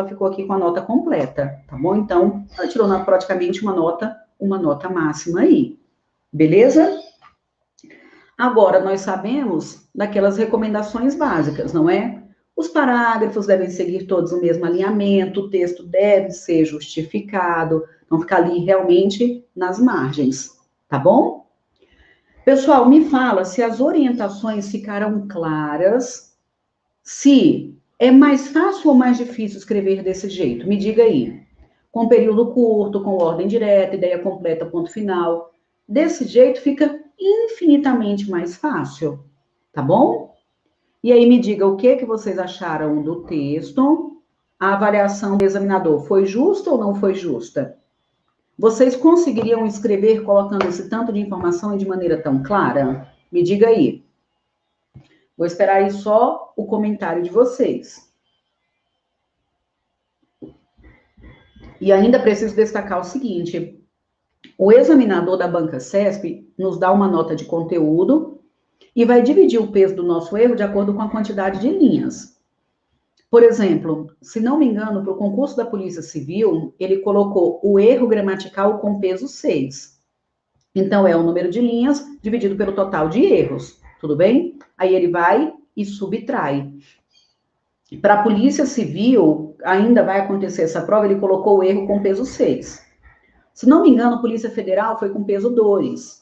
ficou aqui com a nota completa, tá bom? Então, ela tirou praticamente uma nota máxima aí. Beleza? Agora, nós sabemos daquelas recomendações básicas, não é? Os parágrafos devem seguir todos o mesmo alinhamento, o texto deve ser justificado, não ficar ali realmente nas margens, tá bom? Pessoal, me fala se as orientações ficaram claras, se é mais fácil ou mais difícil escrever desse jeito, me diga aí. Com período curto, com ordem direta, ideia completa, ponto final. Desse jeito fica infinitamente mais fácil, tá bom? E aí me diga o que vocês acharam do texto. A avaliação do examinador foi justa ou não foi justa? Vocês conseguiriam escrever colocando esse tanto de informação e de maneira tão clara? Me diga aí. Vou esperar aí só o comentário de vocês. E ainda preciso destacar o seguinte: o examinador da banca CESP nos dá uma nota de conteúdo e vai dividir o peso do nosso erro de acordo com a quantidade de linhas. Por exemplo, se não me engano, para o concurso da Polícia Civil, ele colocou o erro gramatical com peso 6. Então, é o número de linhas dividido pelo total de erros, tudo bem? Aí ele vai e subtrai. Para a Polícia Civil, ainda vai acontecer essa prova, ele colocou o erro com peso 6. Se não me engano, a Polícia Federal foi com peso 2.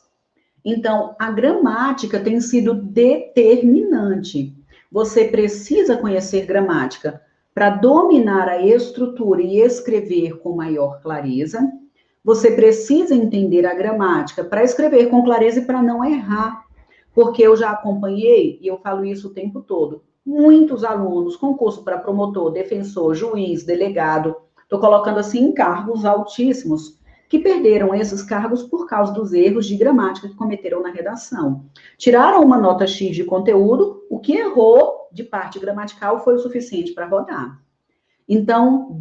Então, a gramática tem sido determinante. Você precisa conhecer gramática para dominar a estrutura e escrever com maior clareza. Você precisa entender a gramática para escrever com clareza e para não errar. Porque eu já acompanhei, e eu falo isso o tempo todo, muitos alunos, concurso para promotor, defensor, juiz, delegado, estou colocando assim em cargos altíssimos, que perderam esses cargos por causa dos erros de gramática que cometeram na redação. Tiraram uma nota X de conteúdo, o que errou de parte gramatical foi o suficiente para rodar. Então,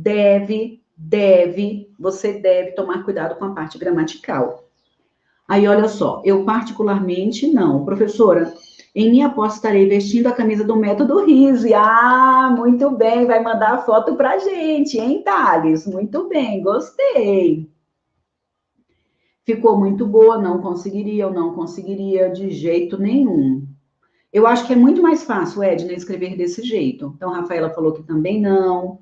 você deve tomar cuidado com a parte gramatical. Aí, olha só, eu particularmente não. Professora, em minha posse estarei vestindo a camisa do método RISE. Ah, muito bem, vai mandar a foto pra gente, hein, Thales? Muito bem, gostei. Ficou muito boa, eu não conseguiria de jeito nenhum. Eu acho que é muito mais fácil, Edna, escrever desse jeito. Então, a Rafaela falou que também não.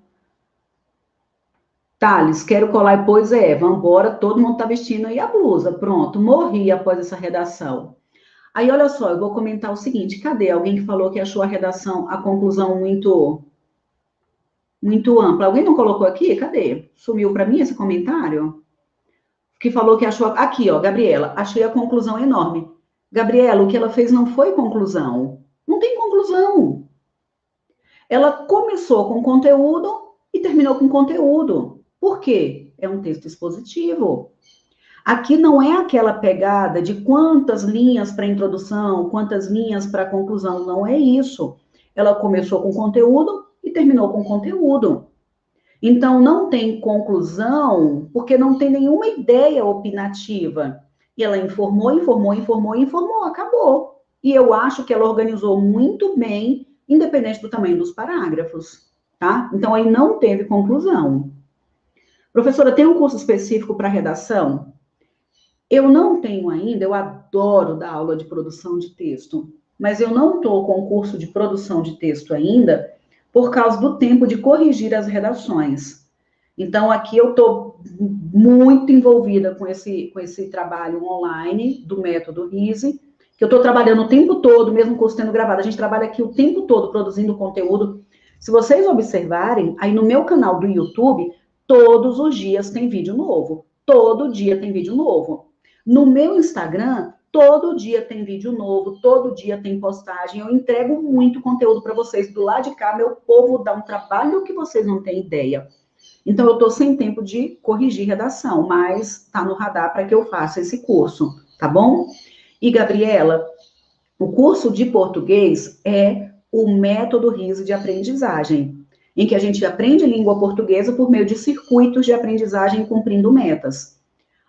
Thales, quero colar, pois vambora, todo mundo tá vestindo aí a blusa, pronto, morri após essa redação. Aí, olha só, eu vou comentar o seguinte, cadê alguém que falou que achou a redação, a conclusão muito ampla? Alguém não colocou aqui? Cadê? Sumiu para mim esse comentário? Que falou que achou, aqui, ó, Gabriela, achei a conclusão enorme. Gabriela, o que ela fez não foi conclusão. Não tem conclusão. Ela começou com conteúdo e terminou com conteúdo. Por quê? É um texto expositivo. Aqui não é aquela pegada de quantas linhas para introdução, quantas linhas para conclusão. Não é isso. Ela começou com conteúdo e terminou com conteúdo. Então, não tem conclusão, porque não tem nenhuma ideia opinativa. E ela informou, acabou. E eu acho que ela organizou muito bem, independente do tamanho dos parágrafos, tá? Então, aí não teve conclusão. Professora, tem um curso específico para redação? Eu não tenho ainda, eu adoro dar aula de produção de texto, mas eu não estou com curso de produção de texto ainda, por causa do tempo de corrigir as redações. Então, aqui eu estou muito envolvida com esse trabalho online do método RISE, que eu estou trabalhando o tempo todo, mesmo o curso tendo gravado, a gente trabalha aqui o tempo todo produzindo conteúdo. Se vocês observarem, aí no meu canal do YouTube, todos os dias tem vídeo novo. Todo dia tem vídeo novo. No meu Instagram, todo dia tem vídeo novo, todo dia tem postagem. Eu entrego muito conteúdo para vocês. Do lado de cá, meu povo dá um trabalho que vocês não têm ideia. Então, eu estou sem tempo de corrigir redação, mas está no radar para que eu faça esse curso, tá bom? E, Gabriela, o curso de português é o método RISE de aprendizagem, em que a gente aprende língua portuguesa por meio de circuitos de aprendizagem cumprindo metas.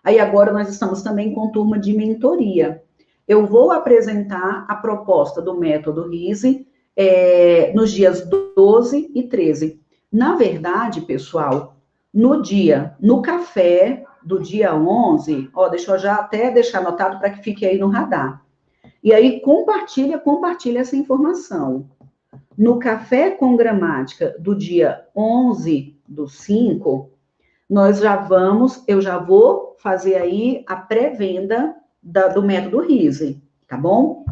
Aí agora nós estamos também com turma de mentoria. Eu vou apresentar a proposta do método RISE nos dias 12 e 13. Na verdade, pessoal, no café do dia 11, ó, deixa eu já até deixar anotado para que fique aí no radar. E aí compartilha essa informação. No café com gramática do dia 11/5, eu já vou fazer aí a pré-venda do método RISE, tá bom?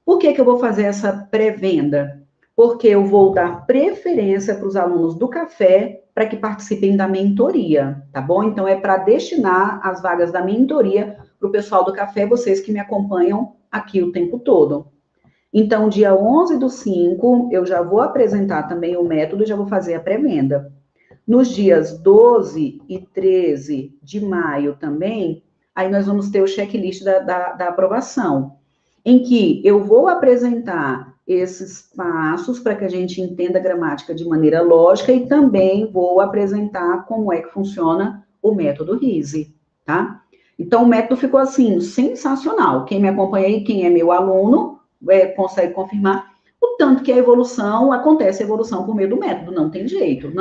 Por que eu vou fazer essa pré-venda? Porque eu vou dar preferência para os alunos do café para que participem da mentoria, tá bom? Então, é para destinar as vagas da mentoria para o pessoal do café, vocês que me acompanham aqui o tempo todo. Então, dia 11/5, eu já vou apresentar também o método e já vou fazer a pré-venda. Nos dias 12 e 13 de maio também, aí nós vamos ter o checklist da aprovação, em que eu vou apresentar esses passos para que a gente entenda a gramática de maneira lógica e também vou apresentar como é que funciona o método RISE, tá? Então, o método ficou assim, sensacional. Quem me acompanha aí, quem é meu aluno, consegue confirmar o tanto que acontece a evolução por meio do método, não tem jeito,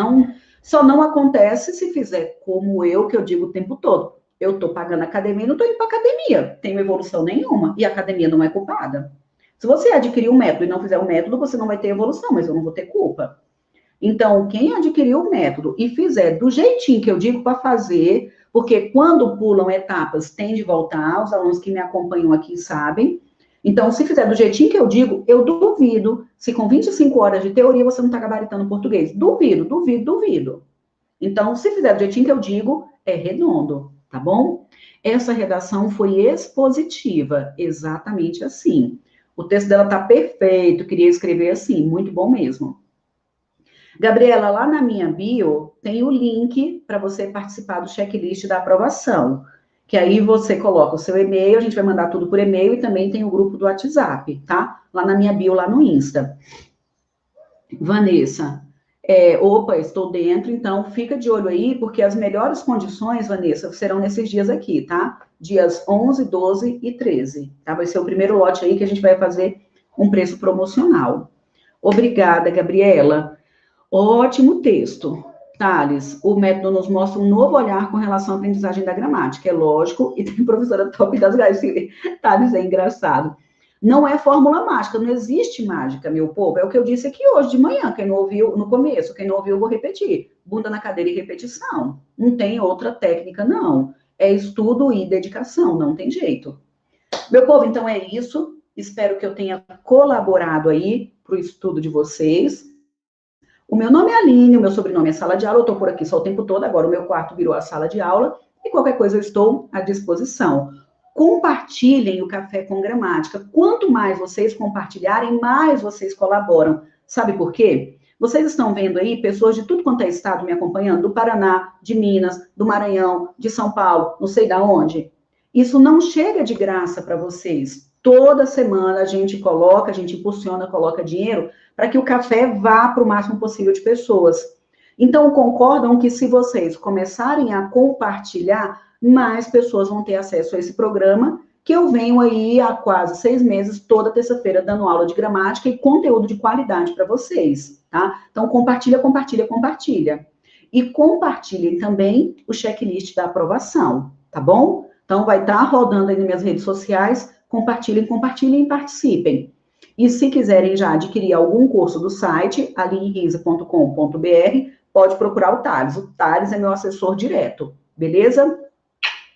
só não acontece se fizer como eu, que eu digo o tempo todo. Eu estou pagando academia e não estou indo para academia. Tenho evolução nenhuma. E a academia não é culpada. Se você adquirir um método e não fizer o método, você não vai ter evolução, mas eu não vou ter culpa. Então, quem adquiriu o método e fizer do jeitinho que eu digo para fazer, porque quando pulam etapas, tem de voltar, os alunos que me acompanham aqui sabem. Então, se fizer do jeitinho que eu digo, eu duvido se com 25 horas de teoria você não está gabaritando português. Duvido. Então, se fizer do jeitinho que eu digo, é redondo, tá bom? Essa redação foi expositiva, exatamente assim. O texto dela tá perfeito, queria escrever assim, muito bom mesmo. Gabriela, lá na minha bio tem o link para você participar do checklist da aprovação, que aí você coloca o seu e-mail, a gente vai mandar tudo por e-mail e também tem o grupo do WhatsApp, tá? Lá na minha bio, lá no Insta. Vanessa, opa, estou dentro, então fica de olho aí, porque as melhores condições, Vanessa, serão nesses dias aqui, tá? Dias 11, 12 e 13, tá? Vai ser o primeiro lote aí que a gente vai fazer um preço promocional. Obrigada, Gabriela. Ótimo texto. Thales, o método nos mostra um novo olhar com relação à aprendizagem da gramática, é lógico, e tem professora top das gajas. Thales é engraçado. Não é fórmula mágica, não existe mágica, meu povo. É o que eu disse aqui hoje de manhã, quem não ouviu no começo, quem não ouviu, eu vou repetir. Bunda na cadeira e repetição. Não tem outra técnica, não. É estudo e dedicação, não tem jeito. Meu povo, então é isso. Espero que eu tenha colaborado aí para o estudo de vocês. O meu nome é Aline, o meu sobrenome é Sala de Aula, eu estou por aqui só o tempo todo, agora o meu quarto virou a sala de aula, e qualquer coisa eu estou à disposição. Compartilhem o Café com Gramática. Quanto mais vocês compartilharem, mais vocês colaboram. Sabe por quê? Vocês estão vendo aí pessoas de tudo quanto é estado me acompanhando, do Paraná, de Minas, do Maranhão, de São Paulo, não sei de onde. Isso não chega de graça para vocês. Toda semana a gente coloca, a gente impulsiona, coloca dinheiro para que o café vá para o máximo possível de pessoas. Então, concordam que se vocês começarem a compartilhar, mais pessoas vão ter acesso a esse programa, que eu venho aí há quase 6 meses, toda terça-feira, dando aula de gramática e conteúdo de qualidade para vocês, tá? Então, compartilha, compartilha, compartilha. E compartilhem também o checklist da aprovação, tá bom? Então, vai estar rodando aí nas minhas redes sociais, compartilhem, compartilhem e participem. E se quiserem já adquirir algum curso do site, alinerise.com.br, pode procurar o Thales. O Thales é meu assessor direto, beleza?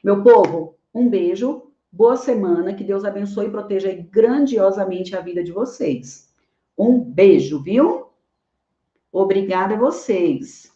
Meu povo, um beijo, boa semana, que Deus abençoe e proteja grandiosamente a vida de vocês. Um beijo, viu? Obrigada a vocês.